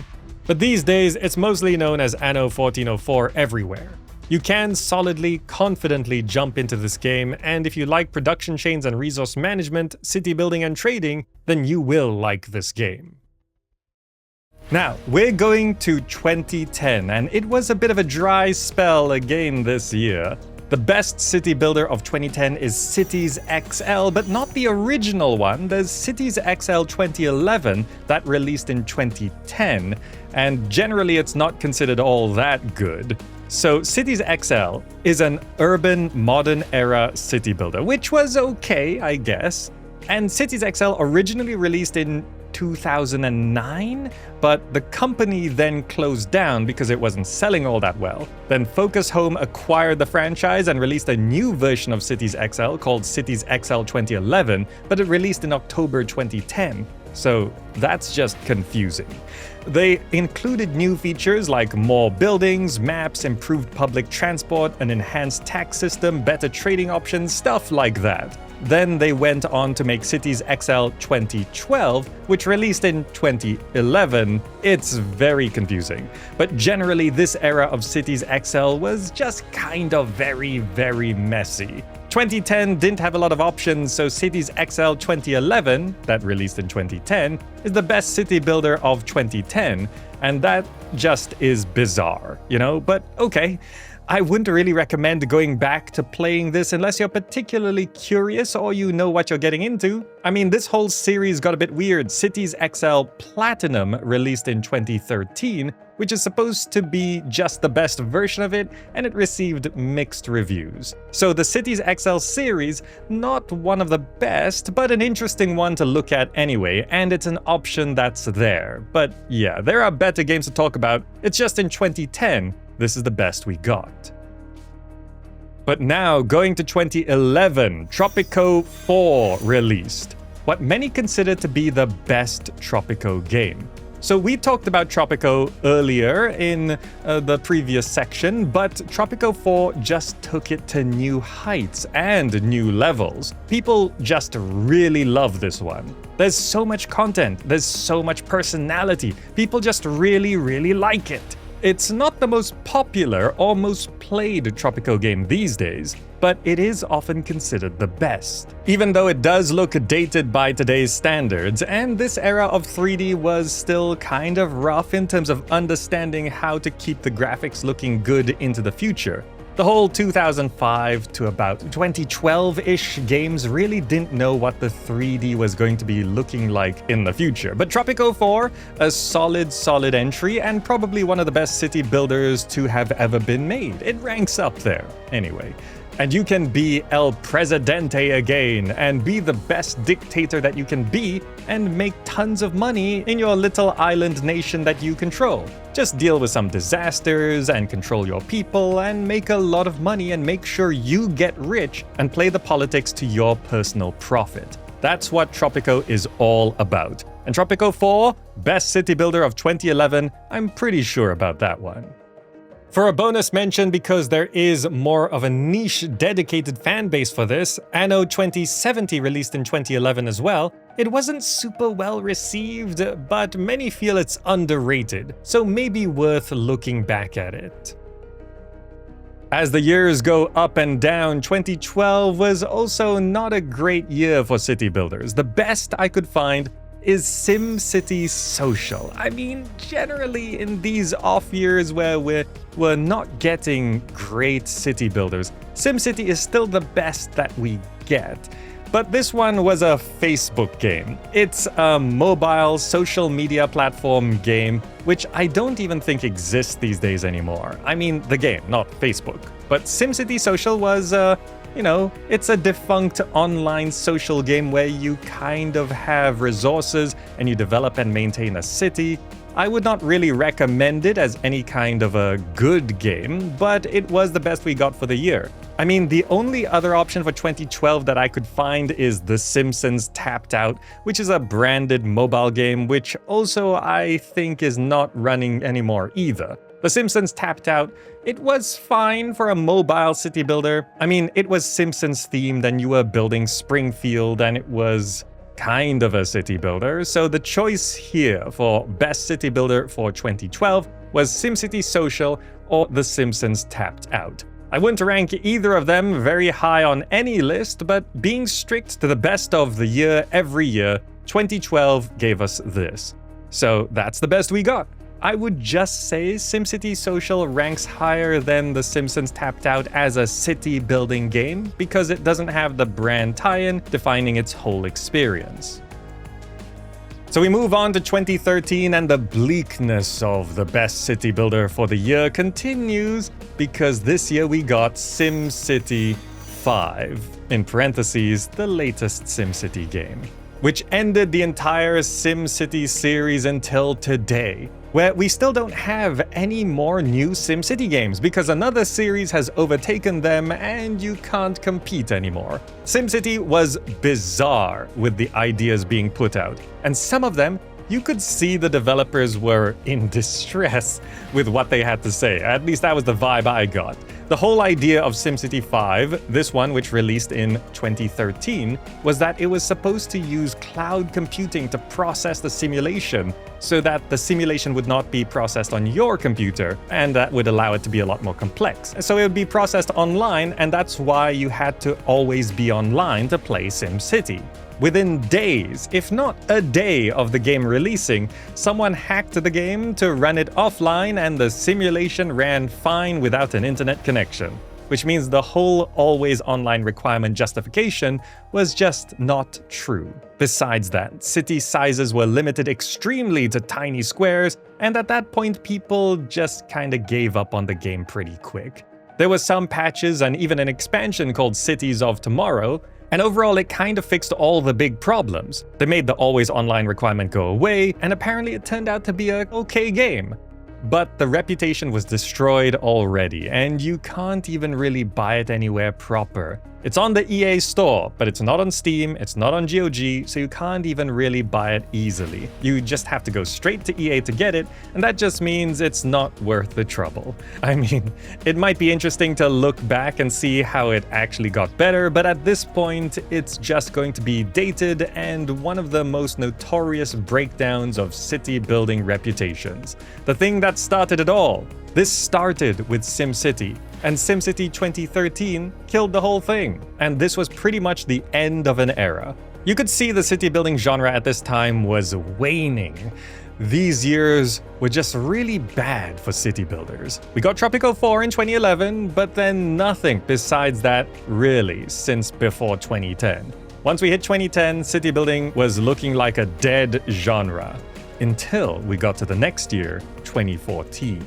But these days, it's mostly known as Anno 1404 everywhere. You can solidly, confidently jump into this game, and if you like production chains and resource management, city building and trading, then you will like this game. Now, we're going to 2010, and it was a bit of a dry spell again this year. The best city builder of 2010 is Cities XL, but not the original one. There's Cities XL 2011 that released in 2010, and generally it's not considered all that good. So Cities XL is an urban, modern-era city builder, which was okay, I guess. And Cities XL originally released in 2009, but the company then closed down because it wasn't selling all that well. Then Focus Home acquired the franchise and released a new version of Cities XL called Cities XL 2011, but it released in October 2010. So that's just confusing. They included new features like more buildings, maps, improved public transport, an enhanced tax system, better trading options, stuff like that. Then they went on to make Cities XL 2012, which released in 2011. It's very confusing. But generally, this era of Cities XL was just kind of very, very messy. 2010 didn't have a lot of options, so Cities XL 2011, that released in 2010, is the best city builder of 2010, and that just is bizarre, you know? But okay. I wouldn't really recommend going back to playing this unless you're particularly curious or you know what you're getting into. I mean, this whole series got a bit weird. Cities XL Platinum released in 2013, which is supposed to be just the best version of it, and it received mixed reviews. So the Cities XL series, not one of the best, but an interesting one to look at anyway, and it's an option that's there. But yeah, there are better games to talk about. It's just in 2010, this is the best we got. But now, going to 2011, Tropico 4 released, what many consider to be the best Tropico game. So we talked about Tropico earlier in the previous section, but Tropico 4 just took it to new heights and new levels. People just really love this one. There's so much content, there's so much personality, people just really, really like it. It's not the most popular or most played Tropico game these days, but it is often considered the best. Even though it does look dated by today's standards, and this era of 3D was still kind of rough in terms of understanding how to keep the graphics looking good into the future. The whole 2005 to about 2012-ish games really didn't know what the 3D was going to be looking like in the future. But Tropico 4, a solid entry and probably one of the best city builders to have ever been made. It ranks up there, anyway. And you can be El Presidente again, and be the best dictator that you can be, and make tons of money in your little island nation that you control. Just deal with some disasters, and control your people, and make a lot of money, and make sure you get rich, and play the politics to your personal profit. That's what Tropico is all about. And Tropico 4, best city builder of 2011, I'm pretty sure about that one. For a bonus mention, because there is more of a niche dedicated fan base for this, Anno 2070 released in 2011 as well. It wasn't super well received, but many feel it's underrated, so maybe worth looking back at it. As the years go up and down, 2012 was also not a great year for city builders. The best I could find is SimCity Social. I mean, generally in these off years where we're not getting great city builders, SimCity is still the best that we get. But this one was a Facebook game. It's a mobile social media platform game, which I don't even think exists these days anymore. I mean, the game, not Facebook. But SimCity Social was, it's a defunct online social game where you kind of have resources and you develop and maintain a city. I would not really recommend it as any kind of a good game, but it was the best we got for the year. I mean, the only other option for 2012 that I could find is The Simpsons Tapped Out, which is a branded mobile game, which also I think is not running anymore either. The Simpsons Tapped Out, it was fine for a mobile city builder. I mean, it was Simpsons themed and you were building Springfield and it was kind of a city builder. So the choice here for best city builder for 2012 was SimCity Social or The Simpsons Tapped Out. I wouldn't rank either of them very high on any list, but being strict to the best of the year every year, 2012 gave us this. So that's the best we got. I would just say SimCity Social ranks higher than The Simpsons Tapped Out as a city building game because it doesn't have the brand tie-in defining its whole experience. So we move on to 2013 and the bleakness of the best city builder for the year continues because this year we got SimCity 5, in parentheses, the latest SimCity game, which ended the entire SimCity series until today, where we still don't have any more new SimCity games because another series has overtaken them and you can't compete anymore. SimCity was bizarre with the ideas being put out, and some of them you could see the developers were in distress with what they had to say. At least that was the vibe I got. The whole idea of SimCity 5, this one which released in 2013, was that it was supposed to use cloud computing to process the simulation so that the simulation would not be processed on your computer, and that would allow it to be a lot more complex. So it would be processed online, and that's why you had to always be online to play SimCity. Within days, if not a day of the game releasing, someone hacked the game to run it offline and the simulation ran fine without an internet connection. Which means the whole always online requirement justification was just not true. Besides that, city sizes were limited extremely to tiny squares, and at that point people just kinda gave up on the game pretty quick. There were some patches and even an expansion called Cities of Tomorrow, and overall it kind of fixed all the big problems. They made the always online requirement go away, and apparently it turned out to be an okay game. But the reputation was destroyed already, and you can't even really buy it anywhere proper. It's on the EA store, but it's not on Steam, it's not on GOG, so you can't even really buy it easily. You just have to go straight to EA to get it, and that just means it's not worth the trouble. I mean, it might be interesting to look back and see how it actually got better, but at this point, it's just going to be dated and one of the most notorious breakdowns of city building reputations. The thing that started it all. This started with SimCity, and SimCity 2013 killed the whole thing, and this was pretty much the end of an era. You could see the city building genre at this time was waning. These years were just really bad for city builders. We got Tropico 4 in 2011, but then nothing besides that really since before 2010. Once we hit 2010, city building was looking like a dead genre, until we got to the next year, 2014.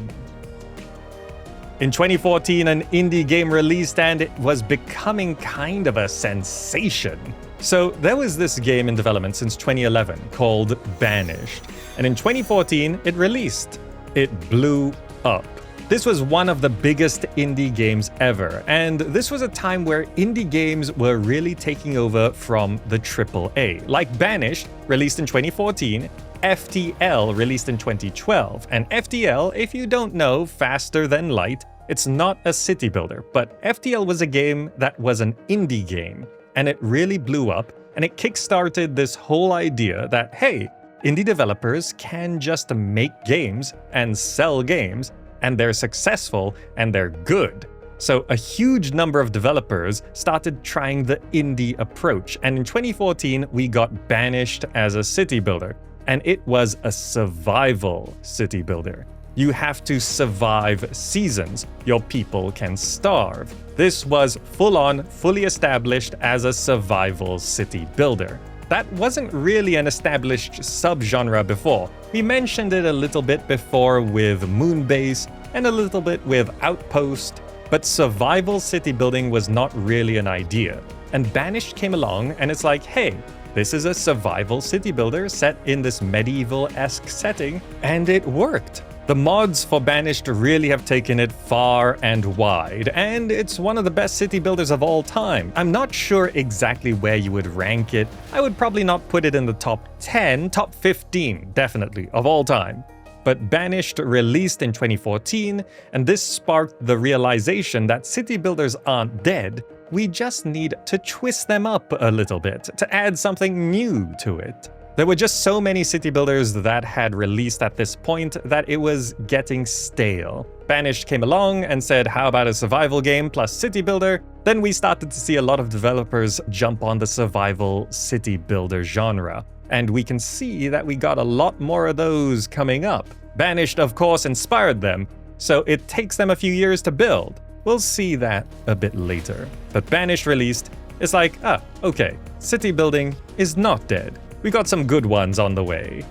In 2014, an indie game released and it was becoming kind of a sensation. So there was this game in development since 2011 called Banished, and in 2014 it released. It blew up. This was one of the biggest indie games ever, and this was a time where indie games were really taking over from the AAA. Like Banished, released in 2014, FTL released in 2012, and FTL, if you don't know, Faster Than Light, it's not a city builder, but FTL was a game that was an indie game, and it really blew up, and it kickstarted this whole idea that, hey, indie developers can just make games and sell games, and they're successful and they're good. So a huge number of developers started trying the indie approach, and in 2014 we got Banished as a city builder, and it was a survival city builder. You have to survive seasons. Your people can starve. This was full-on, fully established as a survival city builder. That wasn't really an established subgenre before. We mentioned it a little bit before with Moonbase and a little bit with Outpost, but survival city building was not really an idea. And Banished came along and it's like, hey, this is a survival city builder set in this medieval-esque setting, and it worked. The mods for Banished really have taken it far and wide, and it's one of the best city builders of all time. I'm not sure exactly where you would rank it. I would probably not put it in the top 10, top 15, definitely, of all time. But Banished released in 2014, and this sparked the realization that city builders aren't dead. We just need to twist them up a little bit, to add something new to it. There were just so many city builders that had released at this point that it was getting stale. Banished came along and said, how about a survival game plus city builder? Then we started to see a lot of developers jump on the survival city builder genre. And we can see that we got a lot more of those coming up. Banished, of course, inspired them, so it takes them a few years to build. We'll see that a bit later. But Banished released, it's like, okay, city building is not dead. We got some good ones on the way.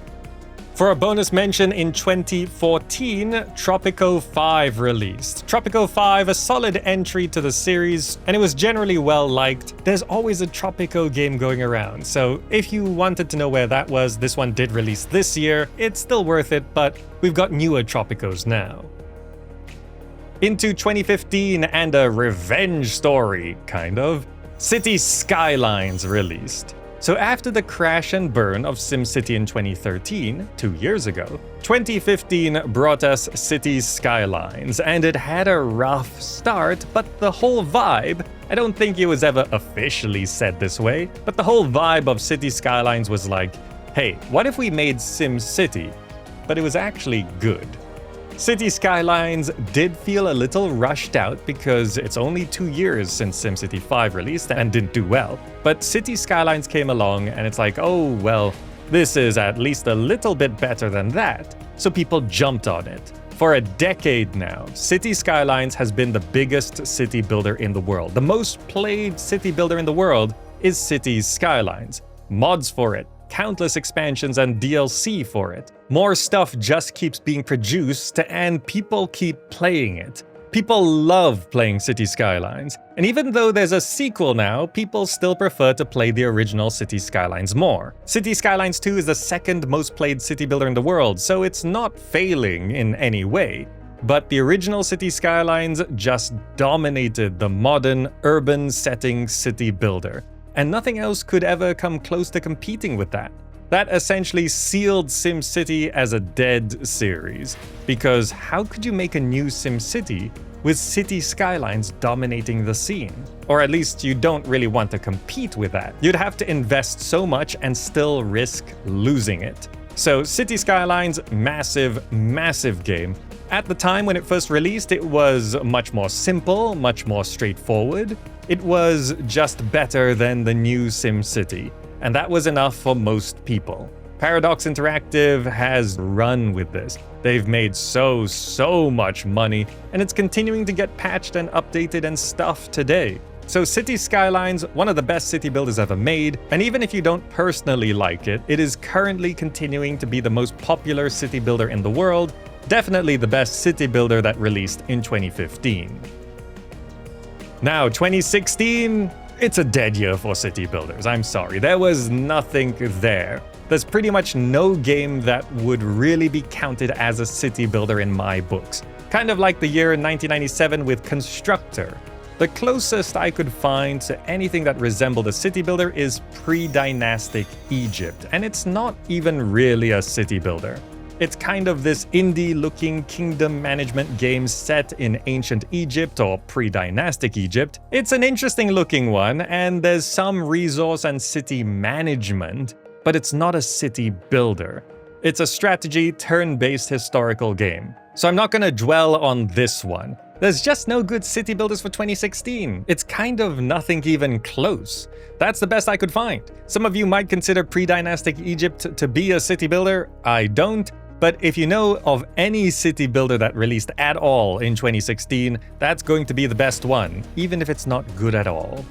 For a bonus mention, in 2014, Tropico 5 released. Tropico 5, a solid entry to the series, and it was generally well liked. There's always a Tropico game going around, so if you wanted to know where that was, this one did release this year. It's still worth it, but we've got newer Tropicos now. Into 2015, and a revenge story, kind of. City Skylines released. So after the crash and burn of SimCity in 2013, 2 years ago, 2015 brought us City Skylines, and it had a rough start, but the whole vibe, I don't think it was ever officially said this way, but the whole vibe of City Skylines was like, hey, what if we made SimCity? But it was actually good. City Skylines did feel a little rushed out because it's only 2 years since SimCity 5 released and didn't do well. But City Skylines came along and it's like, oh, well, this is at least a little bit better than that. So people jumped on it. For a decade now, City Skylines has been the biggest city builder in the world. The most played city builder in the world is City Skylines. Mods for it, countless expansions and DLC for it. More stuff just keeps being produced and people keep playing it. People love playing City Skylines, and even though there's a sequel now, people still prefer to play the original City Skylines more. City Skylines 2 is the second most played city builder in the world, so it's not failing in any way. But the original City Skylines just dominated the modern, urban setting city builder. And nothing else could ever come close to competing with that. That essentially sealed SimCity as a dead series. Because how could you make a new SimCity with City Skylines dominating the scene? Or at least you don't really want to compete with that. You'd have to invest so much and still risk losing it. So City Skylines, massive, massive game. At the time when it first released, it was much more simple, much more straightforward. It was just better than the new SimCity, and that was enough for most people. Paradox Interactive has run with this. They've made so much money, and it's continuing to get patched and updated and stuff today. So City Skylines, one of the best city builders ever made, and even if you don't personally like it, it is currently continuing to be the most popular city builder in the world, definitely the best city builder that released in 2015. Now, 2016, it's a dead year for city builders. I'm sorry, there was nothing there. There's pretty much no game that would really be counted as a city builder in my books. Kind of like the year 1997 with Constructor. The closest I could find to anything that resembled a city builder is Predynastic Egypt, and it's not even really a city builder. It's kind of this indie-looking kingdom management game set in ancient Egypt or pre-dynastic Egypt. It's an interesting-looking one, and there's some resource and city management, but it's not a city builder. It's a strategy, turn-based historical game. So I'm not going to dwell on this one. There's just no good city builders for 2016. It's kind of nothing even close. That's the best I could find. Some of you might consider Predynastic Egypt to be a city builder. I don't. But if you know of any city builder that released at all in 2016, that's going to be the best one, even if it's not good at all.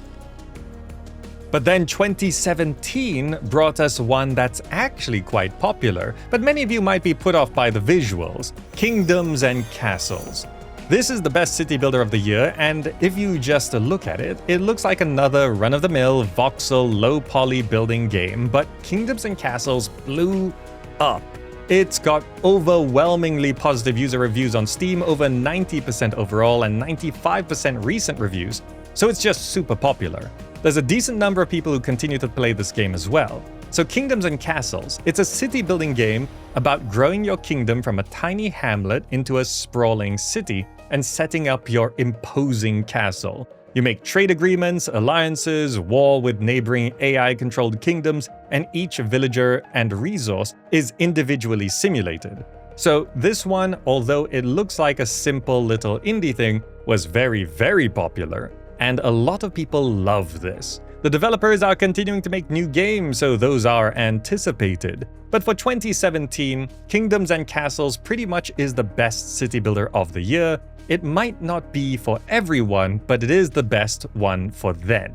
But then 2017 brought us one that's actually quite popular, but many of you might be put off by the visuals: Kingdoms and Castles. This is the best city builder of the year, and if you just look at it, it looks like another run-of-the-mill voxel low-poly building game, but Kingdoms and Castles blew up. It's got overwhelmingly positive user reviews on Steam, over 90% overall and 95% recent reviews, so it's just super popular. There's a decent number of people who continue to play this game as well. So Kingdoms and Castles, it's a city building game about growing your kingdom from a tiny hamlet into a sprawling city and setting up your imposing castle. You make trade agreements, alliances, war with neighboring AI-controlled kingdoms, and each villager and resource is individually simulated. So this one, although it looks like a simple little indie thing, was very, very popular, and a lot of people love this. The developers are continuing to make new games, so those are anticipated. But for 2017, Kingdoms and Castles pretty much is the best city builder of the year. It might not be for everyone, but it is the best one for then.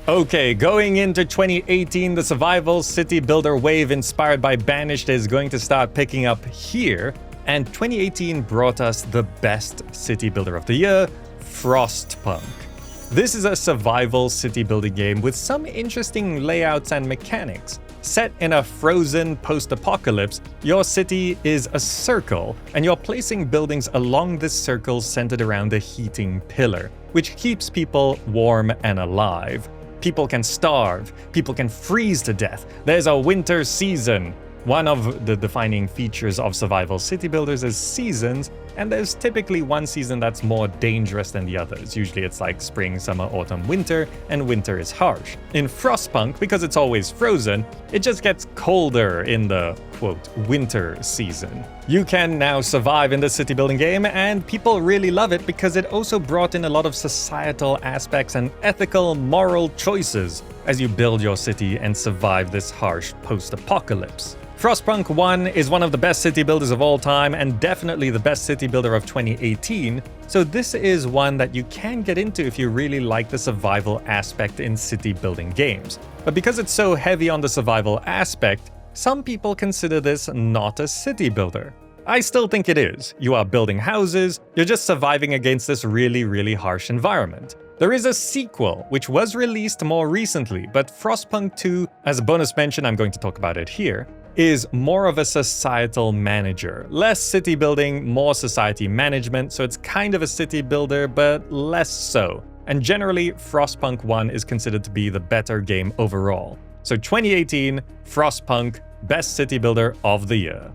Okay, going into 2018, the survival city builder wave inspired by Banished is going to start picking up here, and 2018 brought us the best city builder of the year, Frostpunk. This is a survival city building game with some interesting layouts and mechanics. Set in a frozen post-apocalypse, your city is a circle, and you're placing buildings along this circle centered around a heating pillar, which keeps people warm and alive. People can starve, people can freeze to death, there's a winter season. One of the defining features of survival city builders is seasons, and there's typically one season that's more dangerous than the others. Usually it's like spring, summer, autumn, winter, and winter is harsh. In Frostpunk, because it's always frozen, it just gets colder in the, quote, winter season. You can now survive in the city building game, and people really love it because it also brought in a lot of societal aspects and ethical, moral choices as you build your city and survive this harsh post-apocalypse. Frostpunk 1 is one of the best city builders of all time and definitely the best city builder of 2018, so this is one that you can get into if you really like the survival aspect in city building games. But because it's so heavy on the survival aspect, some people consider this not a city builder. I still think it is. You are building houses, you're just surviving against this really, really harsh environment. There is a sequel, which was released more recently, but Frostpunk 2, as a bonus mention, I'm going to talk about it here, is more of a societal manager. Less city building, more society management, so it's kind of a city builder, but less so. And generally, Frostpunk 1 is considered to be the better game overall. So 2018, Frostpunk, best city builder of the year.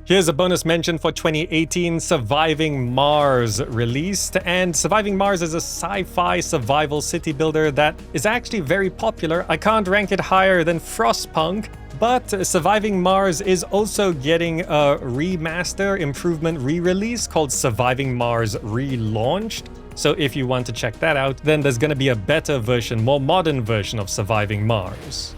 Here's a bonus mention for 2018, Surviving Mars released, and Surviving Mars is a sci-fi survival city builder that is actually very popular. I can't rank it higher than Frostpunk, but Surviving Mars is also getting a remaster, improvement, re-release called Surviving Mars Relaunched. So if you want to check that out, then there's gonna be a better version, more modern version of Surviving Mars.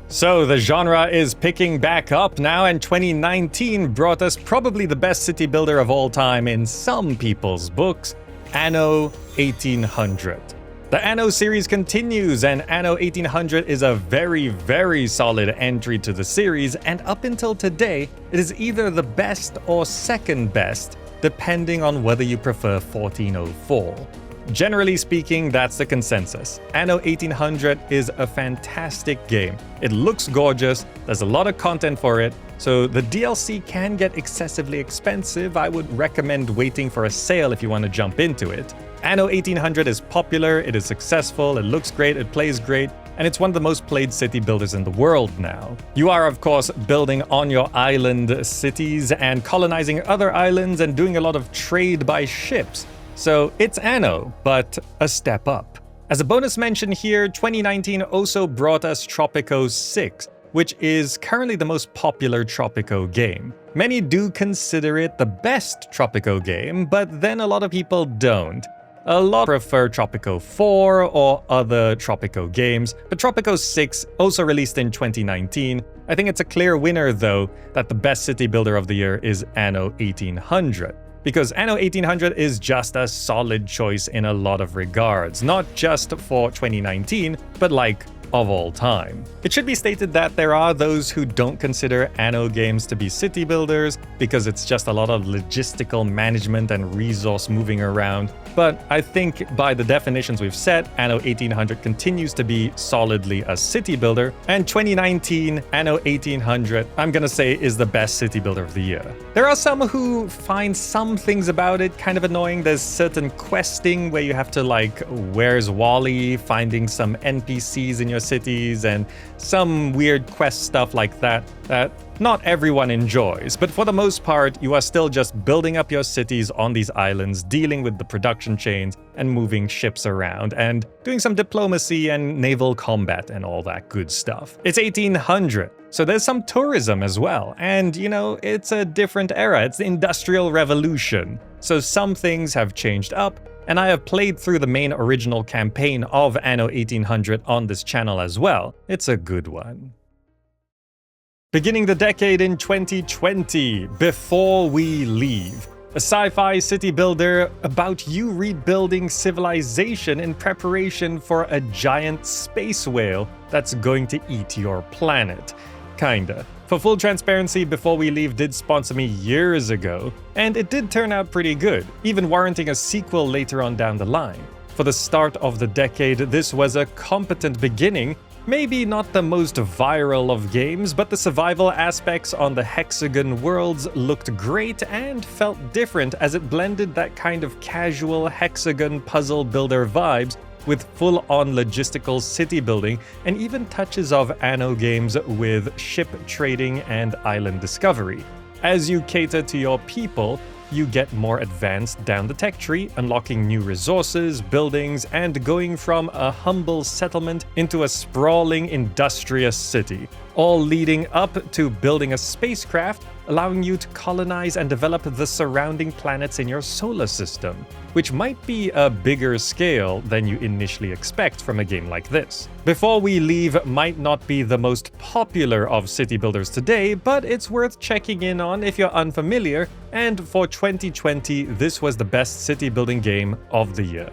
So the genre is picking back up now, and 2019 brought us probably the best city builder of all time in some people's books, Anno 1800. The Anno series continues, and Anno 1800 is a very, very solid entry to the series, and up until today, it is either the best or second best, depending on whether you prefer 1404. Generally speaking, that's the consensus. Anno 1800 is a fantastic game. It looks gorgeous, there's a lot of content for it, so the DLC can get excessively expensive. I would recommend waiting for a sale if you want to jump into it. Anno 1800 is popular, it is successful, it looks great, it plays great, and it's one of the most played city builders in the world now. You are, of course, building on your island cities and colonizing other islands and doing a lot of trade by ships. So it's Anno, but a step up. As a bonus mention here, 2019 also brought us Tropico 6. which is currently the most popular Tropico game. Many do consider it the best Tropico game, but then a lot of people don't. A lot prefer Tropico 4 or other Tropico games, but Tropico 6, also released in 2019, I think it's a clear winner though that the best city builder of the year is Anno 1800. Because Anno 1800 is just a solid choice in a lot of regards, not just for 2019, but like of all time. It should be stated that there are those who don't consider Anno games to be city builders because it's just a lot of logistical management and resource moving around, but I think by the definitions we've set, Anno 1800 continues to be solidly a city builder, and 2019 Anno 1800, I'm gonna say, is the best city builder of the year. There are some who find some things about it kind of annoying. There's certain questing where you have to like, where's Wally, finding some NPCs in your cities, and some weird quest stuff like that not everyone enjoys, but for the most part, you are still just building up your cities on these islands, dealing with the production chains, and moving ships around, and doing some diplomacy and naval combat and all that good stuff. It's 1800, so there's some tourism as well, and you know, it's a different era, it's the Industrial Revolution, so some things have changed up, and I have played through the main original campaign of Anno 1800 on this channel as well. It's a good one. Beginning the decade in 2020, Before We Leave, a sci-fi city builder about you rebuilding civilization in preparation for a giant space whale that's going to eat your planet. Kinda. For full transparency, Before We Leave did sponsor me years ago, and it did turn out pretty good, even warranting a sequel later on down the line. For the start of the decade, this was a competent beginning. Maybe not the most viral of games, but the survival aspects on the hexagon worlds looked great and felt different as it blended that kind of casual hexagon puzzle builder vibes with full-on logistical city building and even touches of Anno games with ship trading and island discovery. As you cater to your people, you get more advanced down the tech tree, unlocking new resources, buildings, and going from a humble settlement into a sprawling, industrious city, all leading up to building a spacecraft, allowing you to colonize and develop the surrounding planets in your solar system, which might be a bigger scale than you initially expect from a game like this. Before We Leave might not be the most popular of city builders today, but it's worth checking in on if you're unfamiliar, and for 2020, this was the best city building game of the year.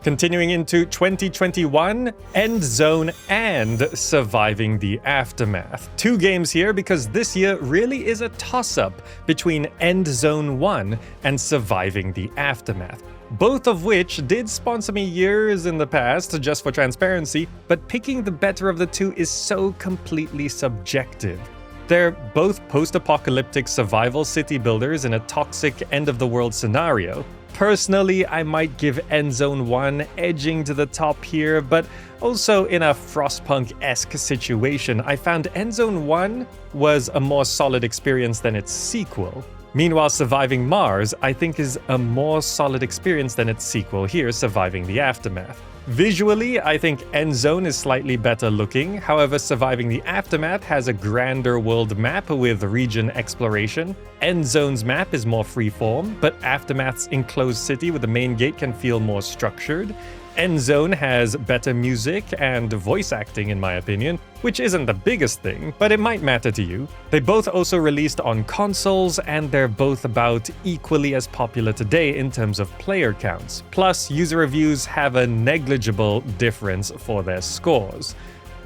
Continuing into 2021, Endzone and Surviving the Aftermath. Two games here because this year really is a toss-up between Endzone 1 and Surviving the Aftermath. Both of which did sponsor me years in the past, just for transparency, but picking the better of the two is so completely subjective. They're both post-apocalyptic survival city builders in a toxic end-of-the-world scenario. Personally, I might give Endzone 1 edging to the top here, but also in a Frostpunk-esque situation, I found Endzone 1 was a more solid experience than its sequel. Meanwhile, Surviving Mars, I think, is a more solid experience than its sequel here, Surviving the Aftermath. Visually, I think Endzone is slightly better looking, however Surviving the Aftermath has a grander world map with region exploration. Endzone's map is more freeform, but Aftermath's enclosed city with the main gate can feel more structured. Endzone has better music and voice acting in my opinion, which isn't the biggest thing, but it might matter to you. They both also released on consoles, and they're both about equally as popular today in terms of player counts. Plus, user reviews have a negligible difference for their scores.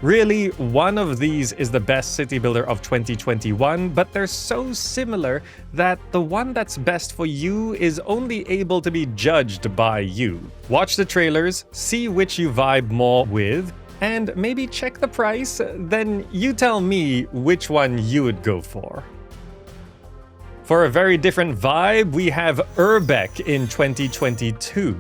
Really, one of these is the best city builder of 2021, but they're so similar that the one that's best for you is only able to be judged by you. Watch the trailers, see which you vibe more with, and maybe check the price, then you tell me which one you would go for. For a very different vibe, we have Urbek in 2022.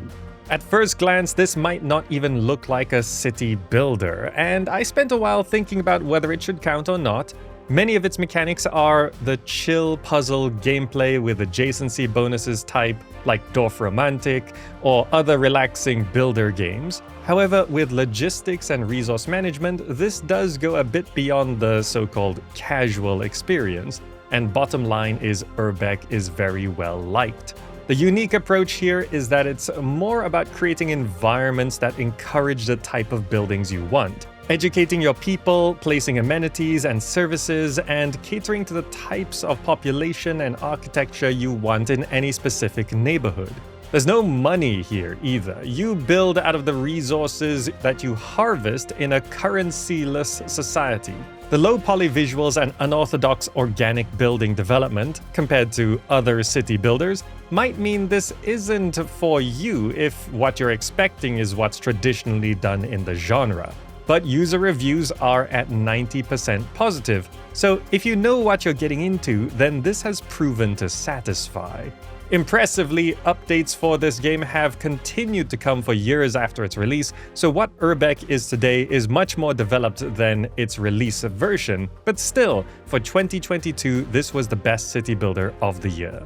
At first glance, this might not even look like a city builder, and I spent a while thinking about whether it should count or not. Many of its mechanics are the chill puzzle gameplay with adjacency bonuses type like Dorf Romantic or other relaxing builder games. However, with logistics and resource management, this does go a bit beyond the so-called casual experience, and bottom line is Urbek is very well liked. The unique approach here is that it's more about creating environments that encourage the type of buildings you want, educating your people, placing amenities and services, and catering to the types of population and architecture you want in any specific neighborhood. There's no money here either. You build out of the resources that you harvest in a currency-less society. The low-poly visuals and unorthodox organic building development, compared to other city builders, might mean this isn't for you if what you're expecting is what's traditionally done in the genre. But user reviews are at 90% positive, so if you know what you're getting into, then this has proven to satisfy. Impressively, updates for this game have continued to come for years after its release, so what Urbek is today is much more developed than its release version, but still, for 2022, this was the best city builder of the year.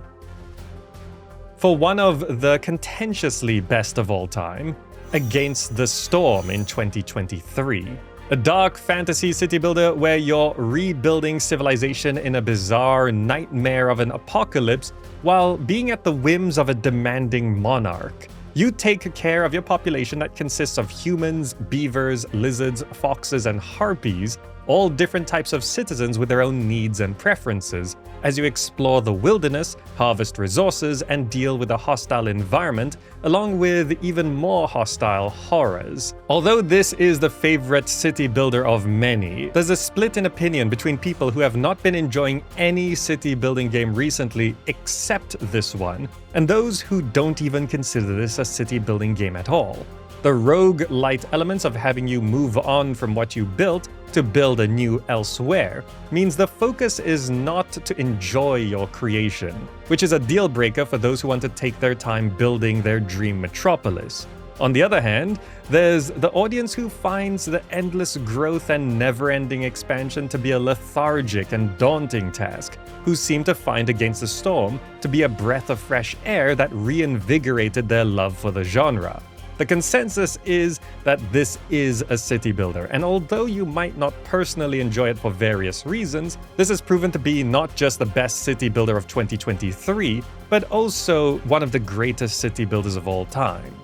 For one of the contentiously best of all time, Against the Storm in 2023. A dark fantasy city builder where you're rebuilding civilization in a bizarre nightmare of an apocalypse while being at the whims of a demanding monarch. You take care of your population that consists of humans, beavers, lizards, foxes, and harpies, all different types of citizens with their own needs and preferences, as you explore the wilderness, harvest resources, and deal with a hostile environment, along with even more hostile horrors. Although this is the favorite city builder of many, there's a split in opinion between people who have not been enjoying any city building game recently except this one, and those who don't even consider this a city building game at all. The rogue-light elements of having you move on from what you built to build anew elsewhere means the focus is not to enjoy your creation, which is a deal breaker for those who want to take their time building their dream metropolis. On the other hand, there's the audience who finds the endless growth and never-ending expansion to be a lethargic and daunting task, who seem to find Against the Storm to be a breath of fresh air that reinvigorated their love for the genre. The consensus is that this is a city builder, and although you might not personally enjoy it for various reasons, this has proven to be not just the best city builder of 2023, but also one of the greatest city builders of all time.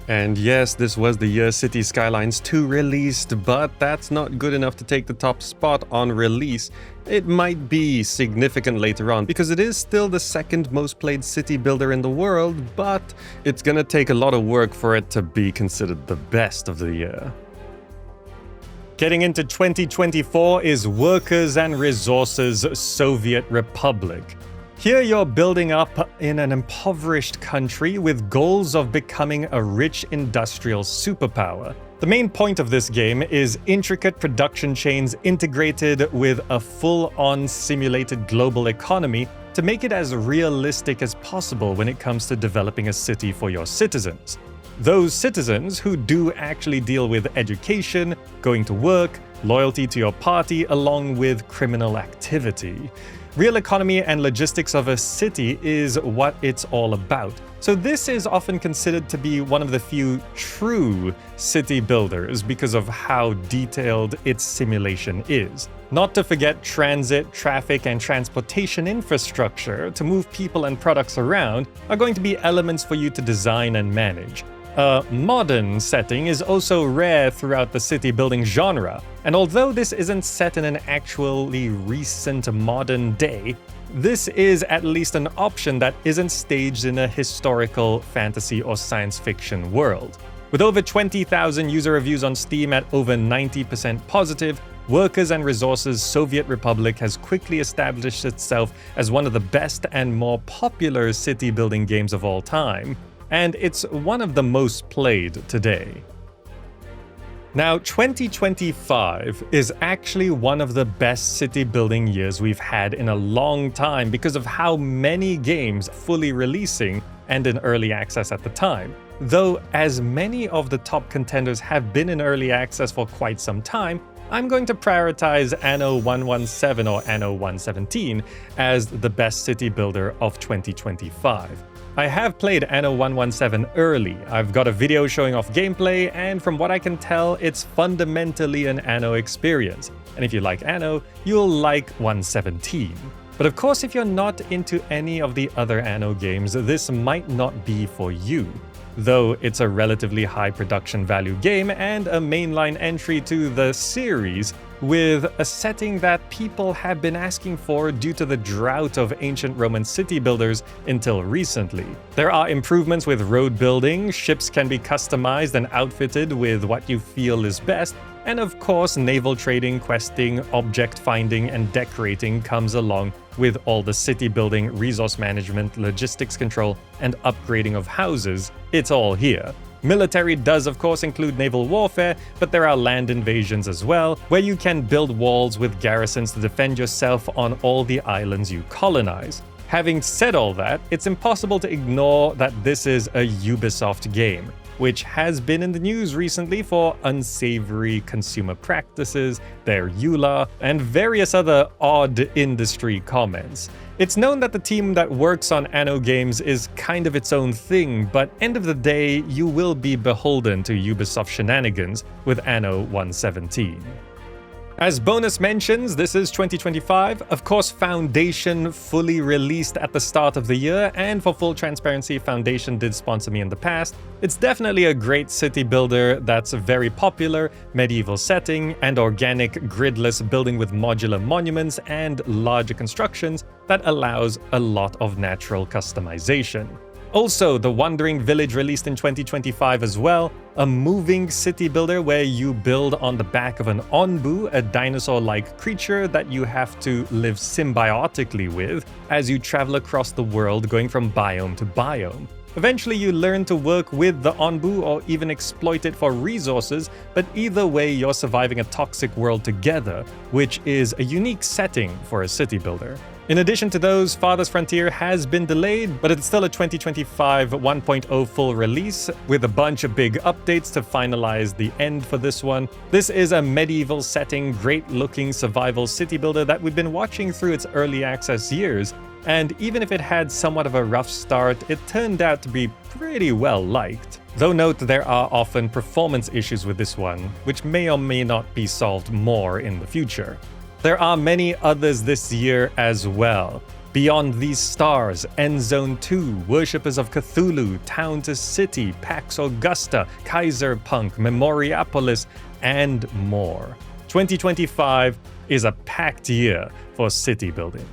And yes, this was the year City Skylines 2 released, but that's not good enough to take the top spot on release. It might be significant later on, because it is still the second most played city builder in the world, but it's gonna take a lot of work for it to be considered the best of the year. Getting into 2024 is Workers and Resources Soviet Republic. Here you're building up in an impoverished country with goals of becoming a rich industrial superpower. The main point of this game is intricate production chains integrated with a full-on simulated global economy to make it as realistic as possible when it comes to developing a city for your citizens. Those citizens who do actually deal with education, going to work, loyalty to your party, along with criminal activity. Real economy and logistics of a city is what it's all about. So this is often considered to be one of the few true city builders because of how detailed its simulation is. Not to forget transit, traffic, and transportation infrastructure to move people and products around are going to be elements for you to design and manage. A modern setting is also rare throughout the city building genre, and although this isn't set in an actually recent modern day, this is at least an option that isn't staged in a historical, fantasy, or science fiction world. With over 20,000 user reviews on Steam at over 90% positive, Workers and Resources Soviet Republic has quickly established itself as one of the best and more popular city building games of all time, and it's one of the most played today. Now, 2025 is actually one of the best city building years we've had in a long time because of how many games fully releasing and in early access at the time. Though, as many of the top contenders have been in early access for quite some time, I'm going to prioritize Anno 117 or Anno 117 as the best city builder of 2025. I have played Anno 117 early. I've got a video showing off gameplay, and from what I can tell, it's fundamentally an Anno experience. And if you like Anno, you'll like 117. But of course, if you're not into any of the other Anno games, this might not be for you. Though it's a relatively high production value game and a mainline entry to the series, with a setting that people have been asking for due to the drought of ancient Roman city builders until recently. There are improvements with road building, ships can be customized and outfitted with what you feel is best, and of course naval trading, questing, object finding, and decorating comes along with all the city building, resource management, logistics control, and upgrading of houses. It's all here. Military does of course include naval warfare, but there are land invasions as well, where you can build walls with garrisons to defend yourself on all the islands you colonize. Having said all that, it's impossible to ignore that this is a Ubisoft game, which has been in the news recently for unsavory consumer practices, their EULA, and various other odd industry comments. It's known that the team that works on Anno games is kind of its own thing, but end of the day, you will be beholden to Ubisoft shenanigans with Anno 117. As bonus mentions, this is 2025. Of course, Foundation fully released at the start of the year, and for full transparency, Foundation did sponsor me in the past. It's definitely a great city builder that's very popular, medieval setting, and organic gridless building with modular monuments and larger constructions that allows a lot of natural customization. Also, the Wandering Village released in 2025 as well, a moving city builder where you build on the back of an onbu, a dinosaur-like creature that you have to live symbiotically with as you travel across the world going from biome to biome. Eventually you learn to work with the onbu or even exploit it for resources, but either way you're surviving a toxic world together, which is a unique setting for a city builder. In addition to those, Farthest Frontier has been delayed, but it's still a 2025 1.0 full release with a bunch of big updates to finalize the end for this one. This is a medieval setting, great-looking survival city builder that we've been watching through its early access years, and even if it had somewhat of a rough start, it turned out to be pretty well liked. Though note there are often performance issues with this one, which may or may not be solved more in the future. There are many others this year as well. Beyond These Stars, Endzone 2, Worshippers of Cthulhu, Town to City, Pax Augusta, Kaiserpunk, Memoriapolis, and more. 2025 is a packed year for city building.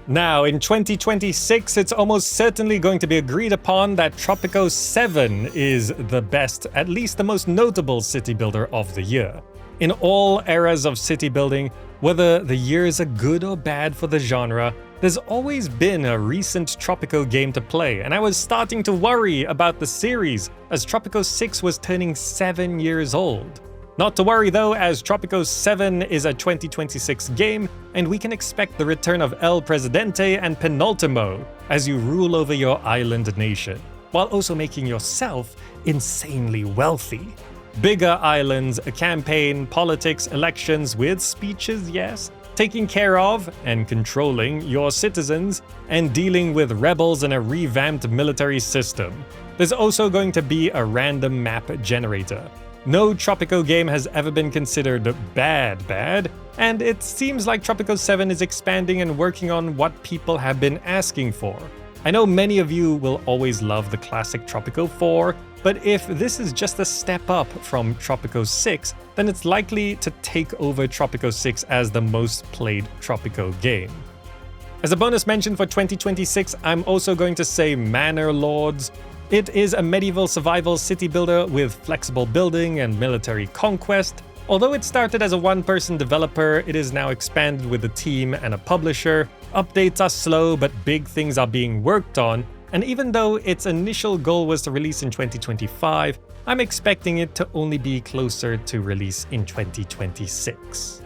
Now, in 2026, it's almost certainly going to be agreed upon that Tropico 7 is the best, at least the most notable city builder of the year. In all eras of city building, whether the years are good or bad for the genre, there's always been a recent Tropico game to play, and I was starting to worry about the series, as Tropico 6 was turning 7 years old. Not to worry though, as Tropico 7 is a 2026 game, and we can expect the return of El Presidente and Penultimo as you rule over your island nation, while also making yourself insanely wealthy. Bigger islands, a campaign, politics, elections with speeches, yes, taking care of and controlling your citizens, and dealing with rebels in a revamped military system. There's also going to be a random map generator. No Tropico game has ever been considered bad, and it seems like Tropico 7 is expanding and working on what people have been asking for. I know many of you will always love the classic Tropico 4, but if this is just a step up from Tropico 6, then it's likely to take over Tropico 6 as the most played Tropico game. As a bonus mention for 2026, I'm also going to say Manor Lords. It is a medieval survival city builder with flexible building and military conquest. Although it started as a one-person developer, it is now expanded with a team and a publisher. Updates are slow, but big things are being worked on, and even though its initial goal was to release in 2025, I'm expecting it to only be closer to release in 2026.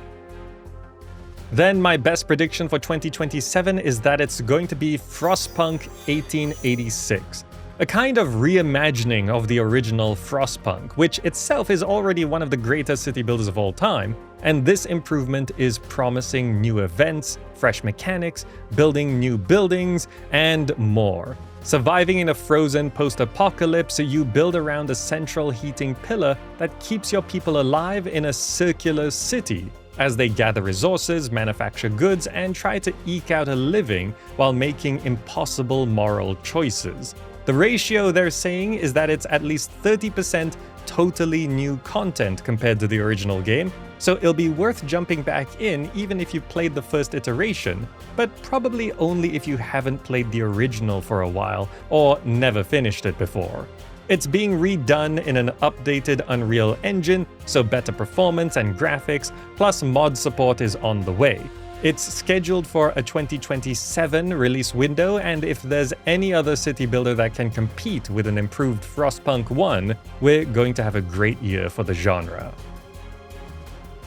Then my best prediction for 2027 is that it's going to be Frostpunk 1886. a kind of reimagining of the original Frostpunk, which itself is already one of the greatest city builders of all time, and this improvement is promising new events, fresh mechanics, building new buildings, and more. Surviving in a frozen post-apocalypse, you build around a central heating pillar that keeps your people alive in a circular city, as they gather resources, manufacture goods, and try to eke out a living while making impossible moral choices. The ratio they're saying is that it's at least 30% totally new content compared to the original game, so it'll be worth jumping back in even if you played the first iteration, but probably only if you haven't played the original for a while or never finished it before. It's being redone in an updated Unreal Engine, so better performance and graphics, plus mod support is on the way. It's scheduled for a 2027 release window, and if there's any other city builder that can compete with an improved Frostpunk 1, we're going to have a great year for the genre.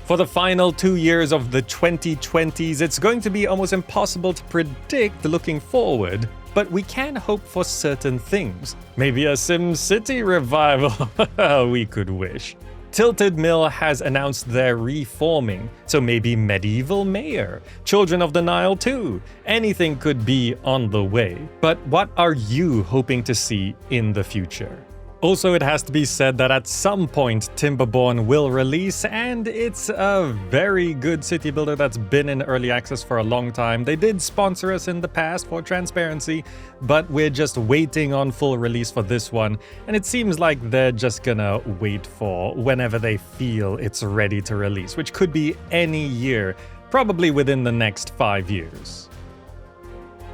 For the final 2 years of the 2020s, it's going to be almost impossible to predict looking forward, but we can hope for certain things. Maybe a SimCity revival, we could wish. Tilted Mill has announced they're reforming, so maybe Medieval Mayor, Children of the Nile 2, anything could be on the way. But what are you hoping to see in the future? Also, it has to be said that at some point Timberborn will release, and it's a very good city builder that's been in early access for a long time. They did sponsor us in the past for transparency, but we're just waiting on full release for this one, and it seems like they're just gonna wait for whenever they feel it's ready to release, which could be any year, probably within the next 5 years.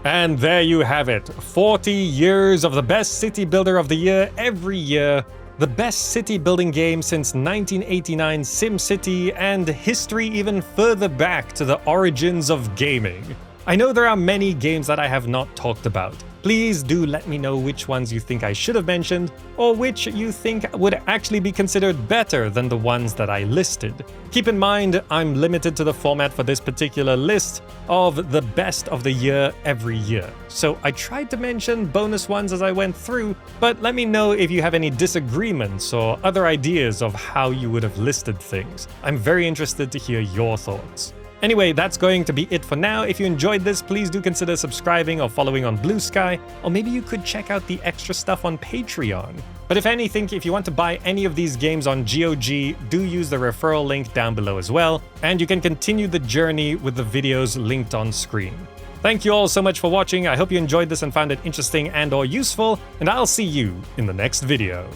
And there you have it, 40 years of the best city builder of the year every year, the best city building game since 1989 SimCity, and history even further back to the origins of gaming. I know there are many games that I have not talked about. Please do let me know which ones you think I should have mentioned, or which you think would actually be considered better than the ones that I listed. Keep in mind, I'm limited to the format for this particular list of the best of the year every year. So I tried to mention bonus ones as I went through, but let me know if you have any disagreements or other ideas of how you would have listed things. I'm very interested to hear your thoughts. Anyway, that's going to be it for now. If you enjoyed this, please do consider subscribing or following on Blue Sky, or maybe you could check out the extra stuff on Patreon. But if anything, if you want to buy any of these games on GOG, do use the referral link down below as well, and you can continue the journey with the videos linked on screen. Thank you all so much for watching. I hope you enjoyed this and found it interesting and or useful, and I'll see you in the next video.